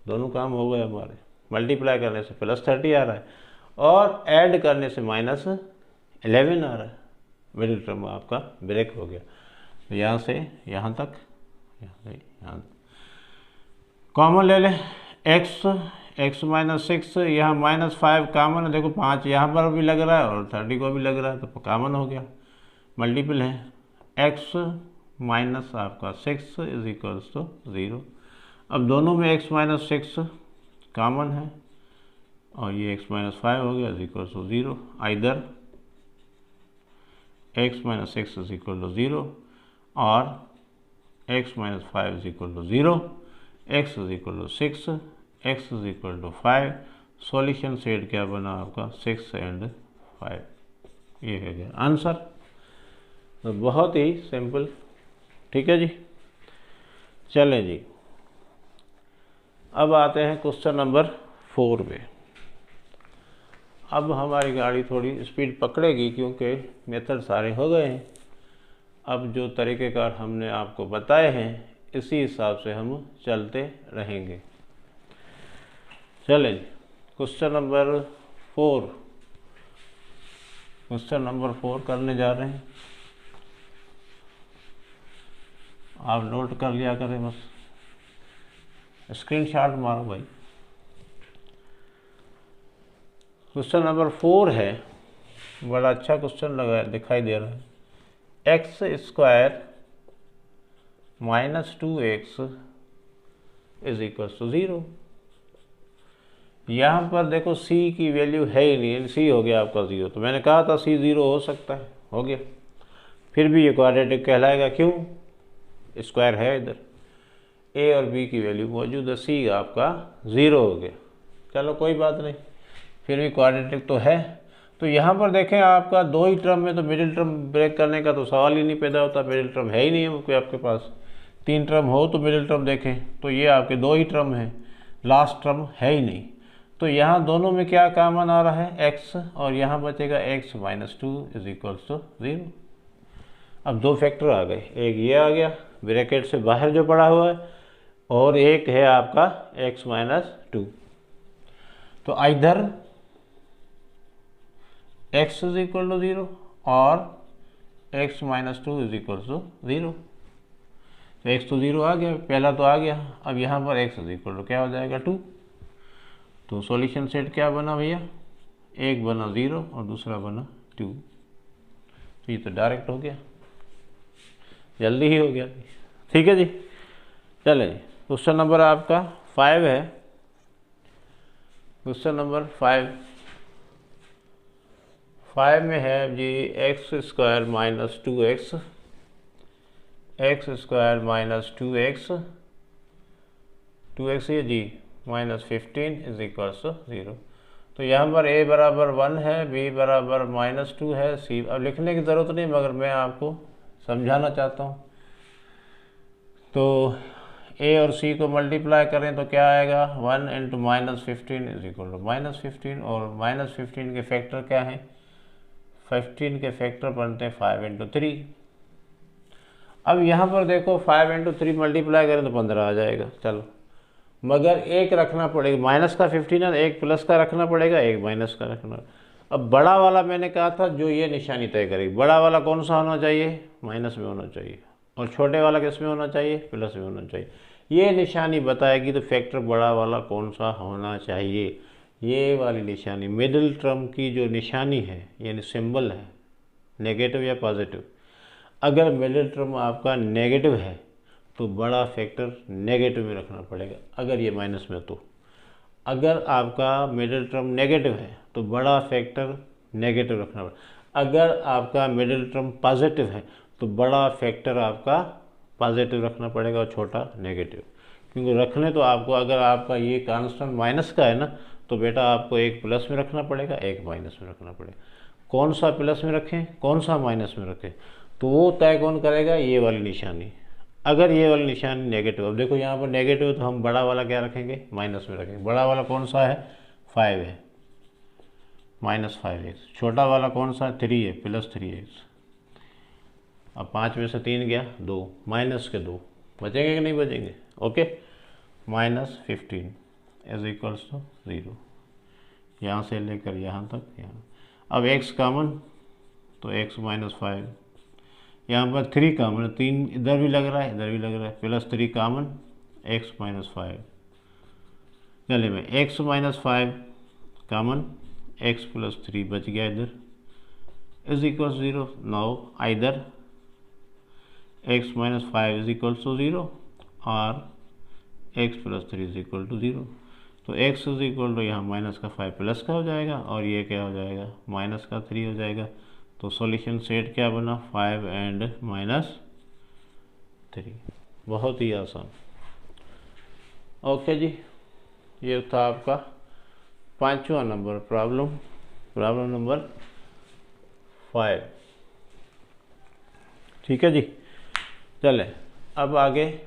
दोनों काम हो गए हमारे। मल्टीप्लाई करने से +30 आ रहा है और ऐड करने से -11 आ रहा है। मिडिल टर्म आपका ब्रेक हो गया। तो यहाँ से यहाँ तक, यहाँ से यहाँ कॉमन ले लें, x -6, यहाँ -5 कॉमन है। देखो 5 यहाँ पर भी लग रहा है और 30 को भी लग रहा है, तो कॉमन हो गया, मल्टीपल है। x माइनस आपका 6 इज इक्वल्स टू 0। अब दोनों में x - 6 कॉमन है और ये x - 5 हो गया is equals to 0। Either x - 6 is equal to 0 और x - 5 is equal to 0, x is equal to 6, x is equal to 5। Solution set क्या बना आपका 6 और 5, ये है गया आंसर। तो बहुत ही सिंपल, ठीक है जी। चलें जी, अब आते हैं क्वेश्चन नंबर 4 पे। अब हमारी गाड़ी थोड़ी स्पीड पकड़ेगी क्योंकि मेथड सारे हो गए हैं। अब जो तरीक़ेकार हमने आपको बताए हैं इसी हिसाब से हम चलते रहेंगे। चलें, क्वेश्चन नंबर 4, क्वेश्चन नंबर 4 करने जा रहे हैं। आप नोट कर लिया करें, बस स्क्रीनशॉट मारो भाई। क्वेश्चन नंबर 4 है, बड़ा अच्छा क्वेश्चन लगा दिखाई दे रहा है। x² - 2x is equal to 0। यहाँ पर देखो c की वैल्यू है ही नहीं, c हो गया आपका 0। तो मैंने कहा था c 0 हो सकता है, हो गया। फिर भी ये क्वाड्रेटिक कहलाएगा, क्यों, स्क्वायर है इधर, a और b की वैल्यू मौजूद है, c आपका 0 हो गया। चलो कोई बात नहीं, फिर भी क्वाड्रेटिक तो है। तो यहाँ पर देखें आपका 2 ही टर्म में, तो मिडिल टर्म ब्रेक करने का तो सवाल ही नहीं पैदा होता, मिडिल टर्म है ही नहीं है कोई आपके पास। 3 टर्म हो तो मिडिल टर्म देखें, तो ये आपके 2 ही टर्म हैं, लास्ट टर्म है ही नहीं। तो यहाँ दोनों में क्या कॉमन आ रहा है, x, और यहाँ बचेगा x - 2 इज इक्वल्स टू 0। अब 2 फैक्टर आ गए, एक ये आ गया ब्रैकेट से बाहर जो पड़ा हुआ है, और एक है आपका x - 2। तो either x is equal to 0 और x - 2 इज इक्वल टू 0। तो x तो 0 आ गया, पहला तो आ गया। अब यहाँ पर x इज इक्वल टू क्या हो जाएगा 2। तो सॉल्यूशन सेट क्या बना भैया, एक बना 0 और दूसरा बना 2। तो ये तो डायरेक्ट हो गया, जल्दी ही हो गया। ठीक है जी, चले जी। क्वेश्चन नंबर आपका 5 है। क्वेश्चन नंबर 5 में है जी x² minus 2x, x² minus 2x ये जी माइनस 15 इज इक्वल्स टू 0। तो यहाँ पर a बराबर 1 है, b बराबर -2 है, c अब लिखने की ज़रूरत नहीं मगर मैं आपको समझाना चाहता हूँ। तो a और c को मल्टीप्लाई करें तो क्या आएगा, 1 इंटू -15 इज इक्वल टू -15, और -15 के फैक्टर क्या हैं, 15 के फैक्टर बनते हैं 5 इंटू 3। अब यहाँ पर देखो 5 इंटू 3 मल्टीप्लाई करें तो 15 आ जाएगा। चलो, मगर एक रखना पड़ेगा, माइनस का 15 है, एक प्लस का रखना पड़ेगा, एक माइनस का रखना। अब बड़ा वाला मैंने कहा था जो ये निशानी तय करेगी, बड़ा वाला कौन सा होना चाहिए, माइनस में होना चाहिए, और छोटे वाला किस में होना चाहिए, प्लस में होना चाहिए। ये निशानी बताएगी तो फैक्टर बड़ा वाला कौन सा होना चाहिए। ये वाली निशानी मिडिल टर्म की जो निशानी है, यानी सिंबल है, नेगेटिव या पॉजिटिव। अगर मिडिल टर्म आपका नेगेटिव है तो बड़ा फैक्टर नेगेटिव में रखना पड़ेगा, अगर ये माइनस में तो। अगर आपका मिडिल टर्म नेगेटिव है तो बड़ा फैक्टर नेगेटिव रखना पड़ेगा। अगर आपका मिडिल टर्म पॉजिटिव है तो बड़ा फैक्टर आपका पॉजिटिव रखना पड़ेगा और छोटा नेगेटिव। क्योंकि रखने तो आपको, अगर आपका ये कांस्टेंट माइनस का है ना, तो बेटा आपको एक प्लस में रखना पड़ेगा, एक माइनस में रखना पड़ेगा। कौन सा प्लस में रखें, कौन सा माइनस में रखें, तो वो तय कौन करेगा, ये वाली निशानी। अगर ये वाली निशानी नेगेटिव, अब देखो यहाँ पर नेगेटिव तो हम बड़ा वाला क्या रखेंगे, माइनस में रखेंगे। बड़ा वाला कौन सा है, 5 है, -5x। छोटा वाला कौन सा है, 3 है, +3x। अब 5 में से 3 गया, 2, माइनस के 2 बचेंगे कि नहीं बचेंगे, ओके। -15 इज इक्वल्स टू 0, यहाँ से लेकर यहाँ तक, यहाँ। अब x कॉमन, तो x -5, यहाँ पर 3 कॉमन है, 3 इधर भी लग रहा है, इधर भी लग रहा है, +3 कॉमन, x -5। चलिए मैं x -5 कॉमन, x +3 बच गया इधर, is equal 0। Now either x -5 is equal to 0 और x +3 इज इक्वल टू 0। तो x इज इक्वल टू यहाँ माइनस का 5 प्लस का हो जाएगा, और ये क्या हो जाएगा, माइनस का 3 हो जाएगा। तो सॉल्यूशन सेट क्या बना, 5 एंड -3। बहुत ही आसान। ओके जी, ये था आपका 5वां नंबर प्रॉब्लम नंबर 5। ठीक है जी, चले अब आगे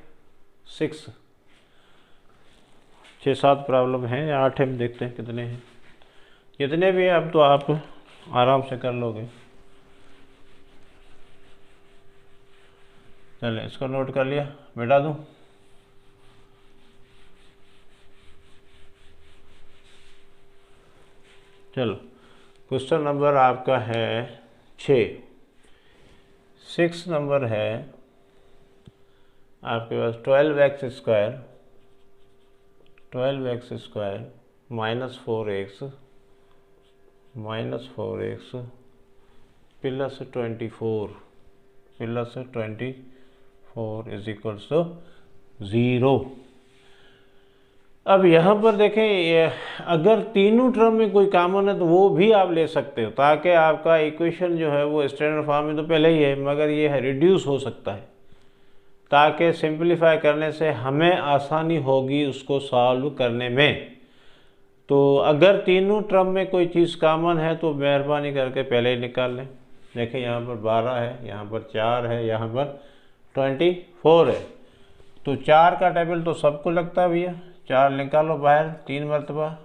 6-7 प्रॉब्लम हैं या 8 हम देखते हैं कितने हैं। कितने भी हैं अब तो आप आराम से कर लोगे। चले इसको नोट कर लिया, मिटा दूँ। चलो क्वेश्चन नंबर आपका है 6 नंबर है आपके पास 12x square -4x +24 is equals to 0। अब यहाँ पर देखें, अगर तीनों टर्म में कोई कॉमन है तो वो भी आप ले सकते हो, ताकि आपका इक्वेशन जो है वो स्टैंडर्ड फॉर्म में तो पहले ही है, मगर ये है रिड्यूस हो सकता है, ताकि सिंपलीफाई करने से हमें आसानी होगी उसको सॉल्व करने में। तो अगर तीनों टर्म में कोई चीज़ कॉमन है तो मेहरबानी करके पहले ही निकाल लें। देखें यहाँ पर 12 है, यहाँ पर 4 है, यहाँ पर 24 है। तो 4 का टेबल तो सबको लगता है भैया, 4 निकालो बाहर, 3 मरतबा,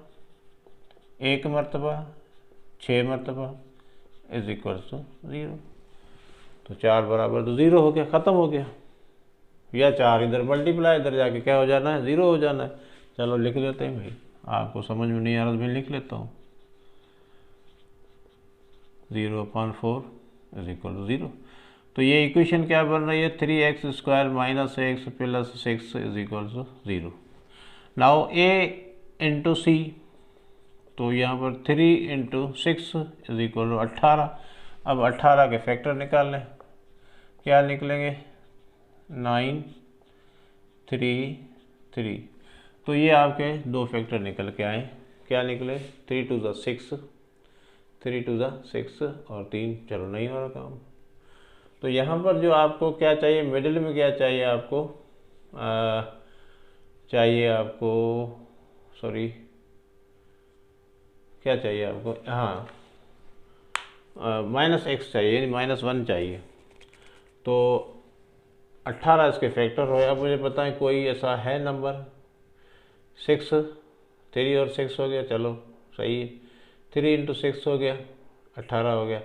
1 मरतबा, 6 मरतबा इज इक्वल टू 0। तो 4 बराबर तो 0 हो गया, ख़त्म हो गया। या 4 इधर मल्टीप्लाई, इधर जाके क्या हो जाना है, 0 हो जाना है। चलो लिख लेते हैं भाई, आपको समझ में नहीं आ रहा तो मैं लिख लेता हूँ। 0/4 इज इक्वल टू 0। तो ये इक्वेशन क्या बन रही है, 3x² - x + 6 is equal to 0। Now a into c, तो यहाँ पर 3 × 6 = 18। अब 18 के फैक्टर निकाल लें, क्या निकलेंगे 9 3 3। तो ये आपके दो फैक्टर निकल के आए, क्या निकले 3 × 6, 3 × 6 और 3, चलो नहीं हो रहा काम। तो यहाँ पर जो आपको क्या चाहिए, मिडिल में क्या चाहिए आपको, चाहिए आपको, सॉरी क्या चाहिए आपको, हाँ -x चाहिए, -1 चाहिए। तो 18 इसके फैक्टर हो। अब मुझे बताएं कोई ऐसा है नंबर, 6, 3 और 6 हो गया, चलो सही है, 3 × 6 हो गया, 18 हो गया।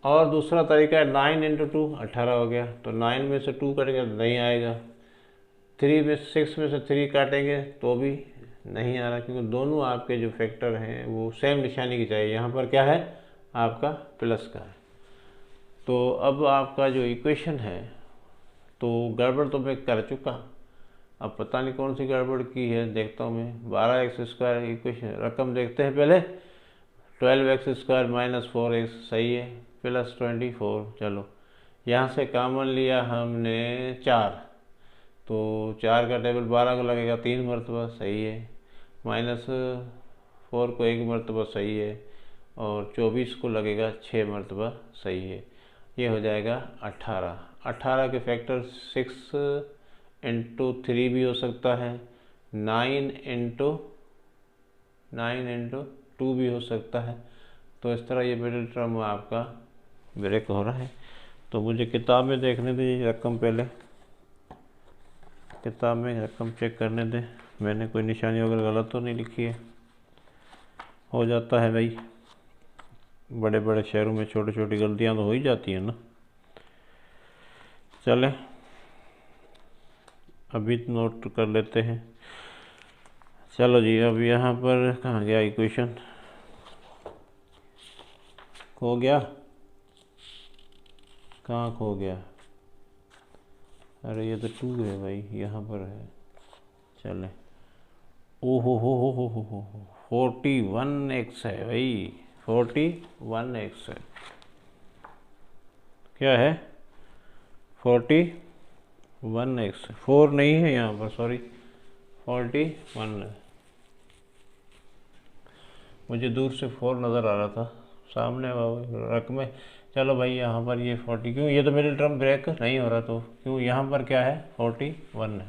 और दूसरा तरीका है 9 × 2, 18 हो गया। तो 9 में से 2 कटेंगे तो नहीं आएगा, 6 में से 3 काटेंगे तो भी नहीं आ रहा, क्योंकि दोनों आपके जो फैक्टर हैं वो सेम निशानी की चाहिए। यहाँ पर क्या है आपका प्लस का है। तो अब आपका जो इक्वेशन है, तो गड़बड़ तो मैं कर चुका, अब पता नहीं कौन सी गड़बड़ की है, देखता हूँ मैं। 12x² इक्वेशन रकम देखते हैं पहले, 12x² - 4x सही है, +24। चलो यहाँ से कॉमन लिया हमने 4, तो 4 का टेबल 12 को लगेगा 3 मरतबा, सही है। -4 को 1 मरतबा, सही है। और 24 को लगेगा 6 मरतबा, सही है। ये हो जाएगा 18। 18 के फैक्टर 6 × 3 भी हो सकता है, 9 × 2 भी हो सकता है। तो इस तरह ये मिडिल टर्म आपका ब्रेक हो रहा है। तो मुझे किताब में देखने दीजिए रकम, पहले किताब में रकम चेक करने दें, मैंने कोई निशानी वगैरह गलत तो नहीं लिखी है। हो जाता है भाई, बड़े बड़े शहरों में छोटी छोटी गलतियां तो हो ही जाती हैं ना। चलें अभी नोट कर लेते हैं। चलो जी, अब यहाँ पर कहाँ गया इक्वेशन, खो गया, कहाँ खो गया, अरे ये तो 2 है भाई, यहाँ पर है। चले, ओहो हो 41x है भाई, 41x है। क्या है 41x, 4 नहीं है यहाँ पर, सॉरी 41 है। मुझे दूर से 4 नज़र आ रहा था, सामने रकम। चलो भाई यहाँ पर ये 40, क्यों ये तो मिडिल टर्म ब्रेक नहीं हो रहा, तो क्यों यहाँ पर क्या है 41 है।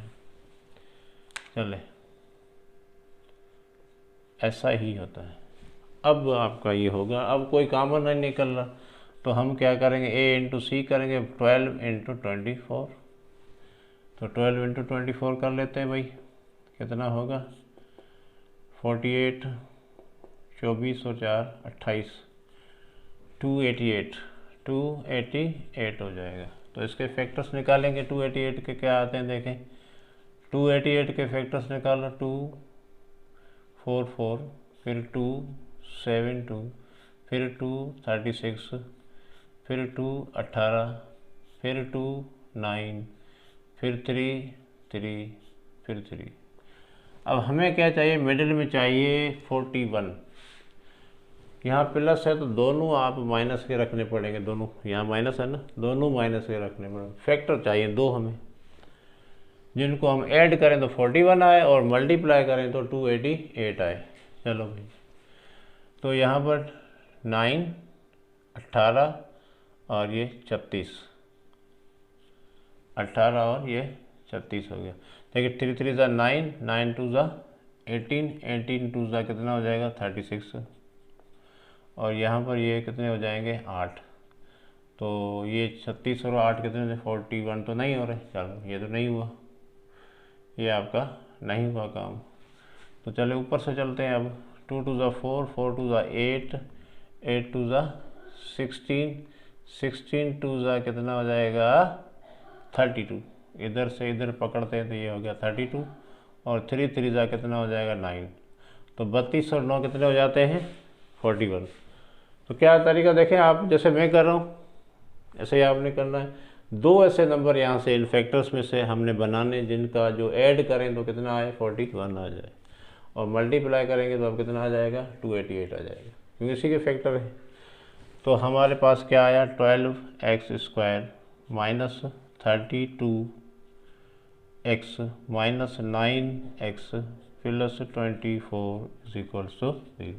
चले ऐसा ही होता है। अब आपका ये होगा, अब कोई कॉमन नहीं निकल रहा, तो हम क्या करेंगे, a × c करेंगे, 12 × 24। तो 12 × 24 कर लेते हैं भाई, कितना होगा 48, 24 और 4 28, 288 हो जाएगा। तो इसके फैक्टर्स निकालेंगे, 288 के क्या आते हैं देखें, 288 के फैक्टर्स निकालो, 2 4 4, फिर 2 7 2, फिर 2 36, फिर 2 18, फिर 2 9, फिर 3 3, फिर 3। अब हमें क्या चाहिए, मिडिल में चाहिए 41। यहाँ प्लस है तो दोनों आप माइनस के रखने पड़ेंगे, दोनों यहाँ माइनस है ना, दोनों माइनस के रखने पड़ेंगे। फैक्टर चाहिए 2 हमें, जिनको हम ऐड करें तो 41 आए और मल्टीप्लाई करें तो 288 आए। चलो भाई, तो यहाँ पर 9 18 और ये 36, 18 और ये 36 हो गया। देखिए 3 3 ज़ा 9, 9 2 ज़ा 18, 18 2 ज़ा कितना हो जाएगा 36, और यहाँ पर ये कितने हो जाएंगे 8। तो ये 36 और 8 कितने से 41 तो नहीं हो रहे। चलो ये तो नहीं हुआ, ये आपका नहीं हुआ काम। तो चले ऊपर से चलते हैं अब, 2 2 ज़ा 4, 4 2 ज़ा 8, 8 2 ज़ा 16, 16 2 ज़ा कितना हो जाएगा 32। इधर से इधर पकड़ते हैं तो ये हो गया 32, और 3 3 ज़ा कितना हो जाएगा 9। तो 32 और 9 कितने हो जाते हैं 41। तो क्या तरीका देखें आप, जैसे मैं कर रहा हूँ ऐसे ही आपने करना है। 2 ऐसे नंबर यहाँ से इन फैक्टर्स में से हमने बनाने, जिनका जो ऐड करें तो कितना आए 41 आ जाए। और मल्टीप्लाई करेंगे तो अब कितना आ जाएगा, 288 आ जाएगा, क्योंकि इसी के फैक्टर है। तो हमारे पास क्या आया, 12x² minus 32x minus 9x plus 24 is equals to 0।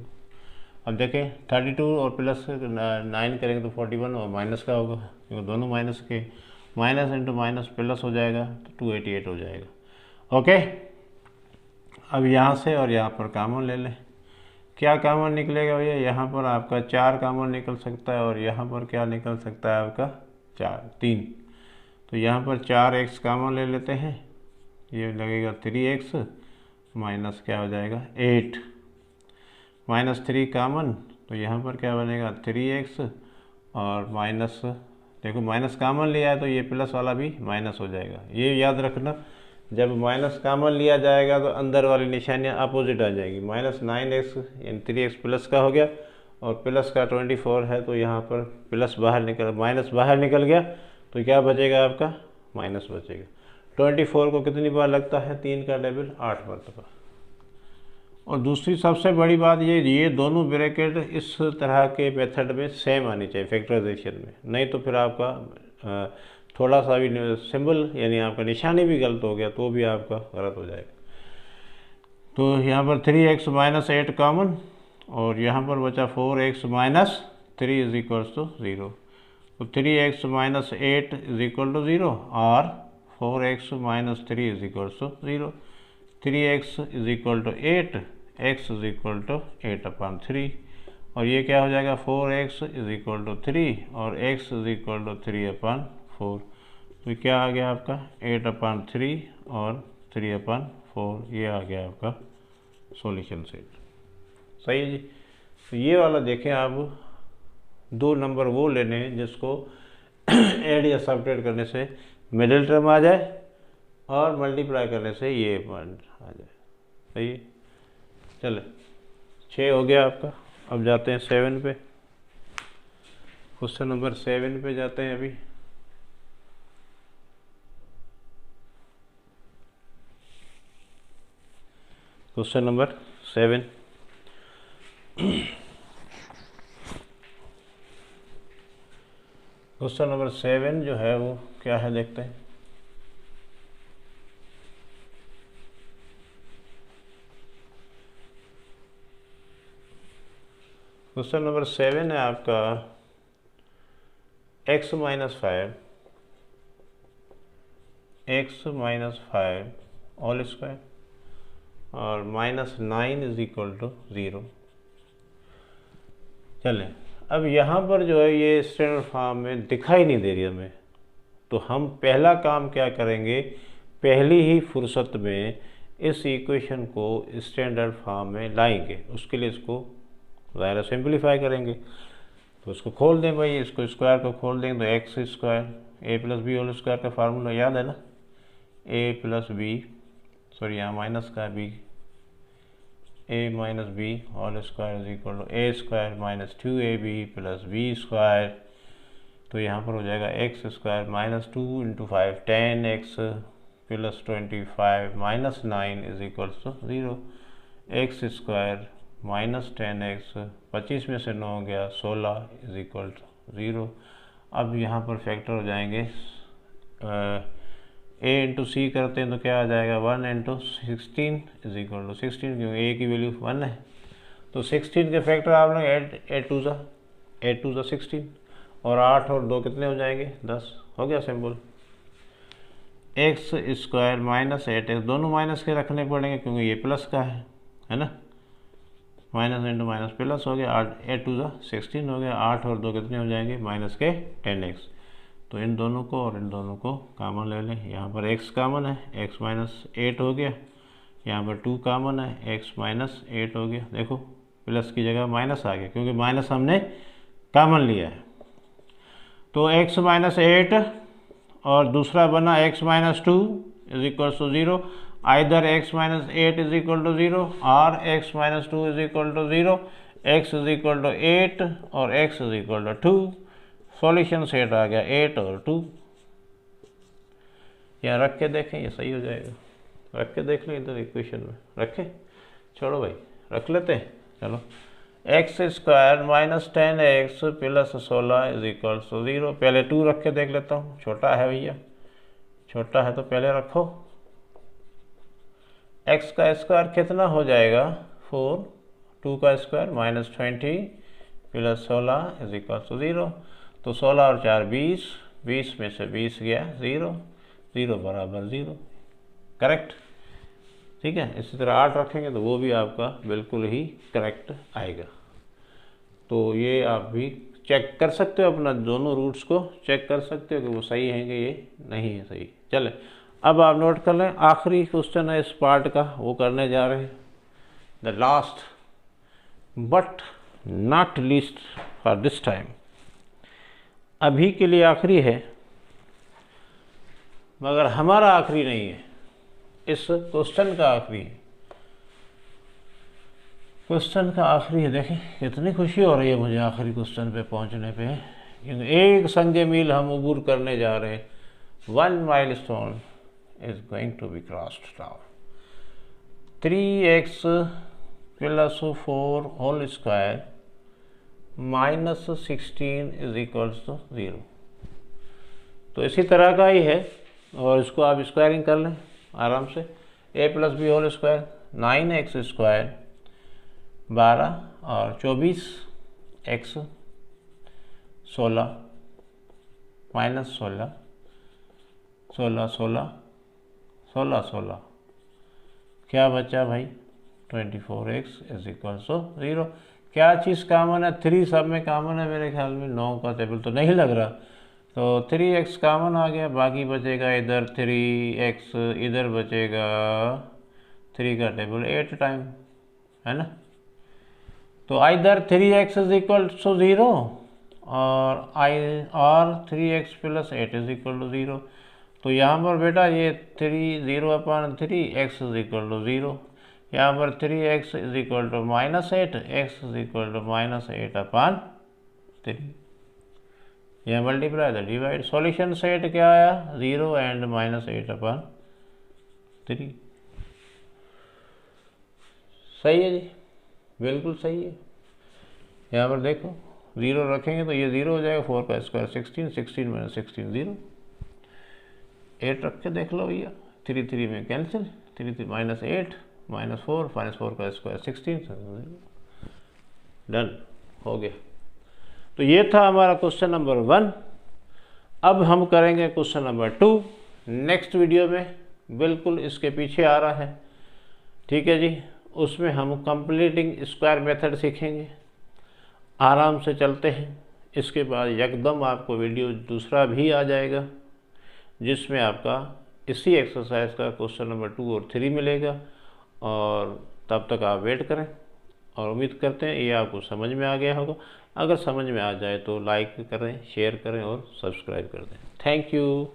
अब देखें 32 और प्लस 9 करेंगे तो 41 और माइनस का होगा, क्योंकि दोनों माइनस के, माइनस इंटू माइनस प्लस हो जाएगा तो 288 हो जाएगा। ओके, अब यहाँ से और यहाँ पर कॉमन ले लें। क्या कॉमन निकलेगा भैया, यहाँ पर आपका 4 कॉमन निकल सकता है और यहाँ पर क्या निकल सकता है आपका 3। तो यहाँ पर 4x कॉमन ले लेते हैं, ये लगेगा 3x माइनस क्या हो जाएगा 8, माइनस 3 कॉमन, तो यहाँ पर क्या बनेगा 3x और माइनस, देखो माइनस कॉमन लिया है तो ये प्लस वाला भी माइनस हो जाएगा। ये याद रखना, जब माइनस कॉमन लिया जाएगा तो अंदर वाली निशानियाँ अपोजिट आ जाएगी। माइनस 9x यानी 3x प्लस का हो गया और प्लस का 24 है, तो यहाँ पर प्लस बाहर निकल, माइनस बाहर निकल गया तो क्या बचेगा आपका, माइनस बचेगा। 24 को कितनी बार लगता है, 3 का डबल 8 मरतबा। और दूसरी सबसे बड़ी बात ये दोनों ब्रैकेट इस तरह के मेथड में सेम आनी चाहिए फैक्टराइजेशन में, नहीं तो फिर आपका थोड़ा सा भी सिंबल यानी आपका निशानी भी गलत हो गया तो भी आपका गलत हो जाएगा। तो यहाँ पर 3x माइनस 8 कॉमन और यहाँ पर बचा 4x minus 3 is equals to 0। तो 3x minus 8 is equal to 0 और 4x minus 3 is equals to 0। 3x is equal to 8, x is equal to 8/3 और ये क्या हो जाएगा 4x इज इक्वल टू 3 और x इज इक्वल टू 3/4। तो क्या आ गया आपका 8/3 और 3/4, ये आ गया आपका सॉल्यूशन सेट। सही है जी। तो ये वाला देखें आप, 2 नंबर वो लेने हैं जिसको ऐड या सब्ट्रैक्ट करने से मिडिल टर्म आ जाए और मल्टीप्लाई करने से ये पॉइंट आ जाए। सही है, चलो 6 हो गया आपका। अब जाते हैं 7 पे, क्वेश्चन नंबर 7 पे जाते हैं अभी। क्वेश्चन नंबर 7, क्वेश्चन नंबर 7 जो है वो क्या है देखते हैं। क्वेश्चन नंबर 7 है आपका x माइनस 5 ऑल स्क्वायर और माइनस 9 इज इक्वल टू 0। चलें, अब यहाँ पर जो है ये स्टैंडर्ड फॉर्म में दिखाई नहीं दे रही हमें, तो हम पहला काम क्या करेंगे, पहली ही फुर्सत में इस इक्वेशन को स्टैंडर्ड फॉर्म में लाएंगे। उसके लिए इसको ज़ाहिर सिंप्लीफाई करेंगे, तो इसको खोल दें भाई, इसको स्क्वायर को खोल देंगे तो x square a plus b whole square का फार्मूला याद है ना, ए प्लस बी, सॉरी यहाँ माइनस का b, a minus b whole square is equal to a square minus 2ab plus b square. तो यहाँ पर हो जाएगा x square minus 2 × 5 10x plus 25 minus 9 is equals to 0। X square minus 10x 25 में से 9 हो गया 16 इज इक्वल टू 0। अब यहाँ पर फैक्टर हो जाएंगे, a इंटू सी करते हैं तो क्या आ जाएगा 1 × 16 इज इक्वल टू 16, क्योंकि a की वैल्यू 1 है। तो 16 के फैक्टर आप लोग एट टू ज़ा 16 और 8 और 2 कितने हो जाएंगे 10, हो गया simple. X square minus 8x, दोनों माइनस के रखने पड़ेंगे क्योंकि ये प्लस का है ना, माइनस इंटू माइनस प्लस हो गया, 8 टू ज़ा 16 हो गया, 8 और 2 कितने हो जाएंगे माइनस के 10x। तो इन दोनों को और इन दोनों को कॉमन ले लें, यहाँ पर x कॉमन है, x माइनस 8 हो गया, यहाँ पर 2 कॉमन है, x माइनस 8 हो गया। देखो प्लस की जगह माइनस आ गया क्योंकि माइनस हमने कॉमन लिया है। तो x माइनस 8 और दूसरा बना x minus 2 is equal to 0। Either x minus 8 is equal to 0 और x minus 2 is equal to 0, x is equal to 8 और x is equal to 2। Solution set आ गया 8 और 2। यहाँ रख के देखें, ये सही हो जाएगा, रख के देख लें इधर इक्वेशन में रखें, छोड़ो भाई, रख लेते हैं। चलो, x square minus 10x plus 16 is equal to 0। पहले 2 रख के देख लेता हूँ, छोटा है भैया, छोटा है तो पहले रखो। x का स्क्वायर कितना हो जाएगा 4, 2 का square minus 20 plus 16 is equal to 0। तो 16 और 4 20, 20 में से 20 गया 0, 0 बराबर 0, करेक्ट। ठीक है, इसी तरह 8 रखेंगे तो वो भी आपका बिल्कुल ही करेक्ट आएगा। तो ये आप भी चेक कर सकते हो, अपना दोनों रूट्स को चेक कर सकते हो कि वो सही हैं कि ये नहीं है सही। चले, अब आप नोट कर लें, आखिरी क्वेश्चन है इस पार्ट का, वो करने जा रहे हैं, the last but not least for this time. अभी के लिए आखिरी है, मगर हमारा आखिरी नहीं है, इस क्वेश्चन का आखिरी है, क्वेश्चन का आखिरी है। देखें कितनी खुशी हो रही है मुझे आखिरी क्वेश्चन पे पहुंचने पे, क्योंकि एक संगे मील हम अबूर करने जा रहे हैं। 1 milestone is going to be crossed now. 3x plus 4 whole square minus 16 is equals to 0। तो इसी तरह का ही है, और इसको आप स्क्वायरिंग कर लें आराम से। a plus b whole square 9x square 12 और 24 x 16 माइनस 16 16 16 16 16 क्या बचा भाई 24x इज इक्वल टू 0। क्या चीज़ कॉमन है, 3 सब में कॉमन है मेरे ख्याल में, 9 का टेबल तो नहीं लग रहा, तो 3x कॉमन आ गया, बाकी बचेगा इधर 3x, इधर बचेगा 3 का टेबल 8 टाइम, है ना। तो either 3x is equal to 0 और 3x plus 8 is equal to 0। तो यहाँ पर बेटा ये 3 0/3 x इज इक्वल टू 0, यहाँ पर 3x is equal to -8, x is equal to -8/3। यहाँ multiply the divide, solution set क्या आया 0 एंड -8/3। सही है जी, बिल्कुल सही है। यहाँ पर देखो 0 रखेंगे तो ये 0 हो जाएगा, 4 का स्क्वायर 16, 16 माइनस 16 0। 8 रख के देख लो भैया, 3 3 में कैंसिल, 3 3 -8 -4 -4 का स्क्वायर 16, डन हो गया। तो ये था हमारा क्वेश्चन नंबर 1। अब हम करेंगे क्वेश्चन नंबर 2 नेक्स्ट वीडियो में, बिल्कुल इसके पीछे आ रहा है। ठीक है जी, उसमें हम कंप्लीटिंग स्क्वायर मेथड सीखेंगे। आराम से चलते हैं, इसके बाद एकदम आपको वीडियो दूसरा भी आ जाएगा जिसमें आपका इसी एक्सरसाइज का क्वेश्चन नंबर 2 और 3 मिलेगा। और तब तक आप वेट करें, और उम्मीद करते हैं ये आपको समझ में आ गया होगा। अगर समझ में आ जाए तो लाइक करें, शेयर करें और सब्सक्राइब कर दें। Thank you.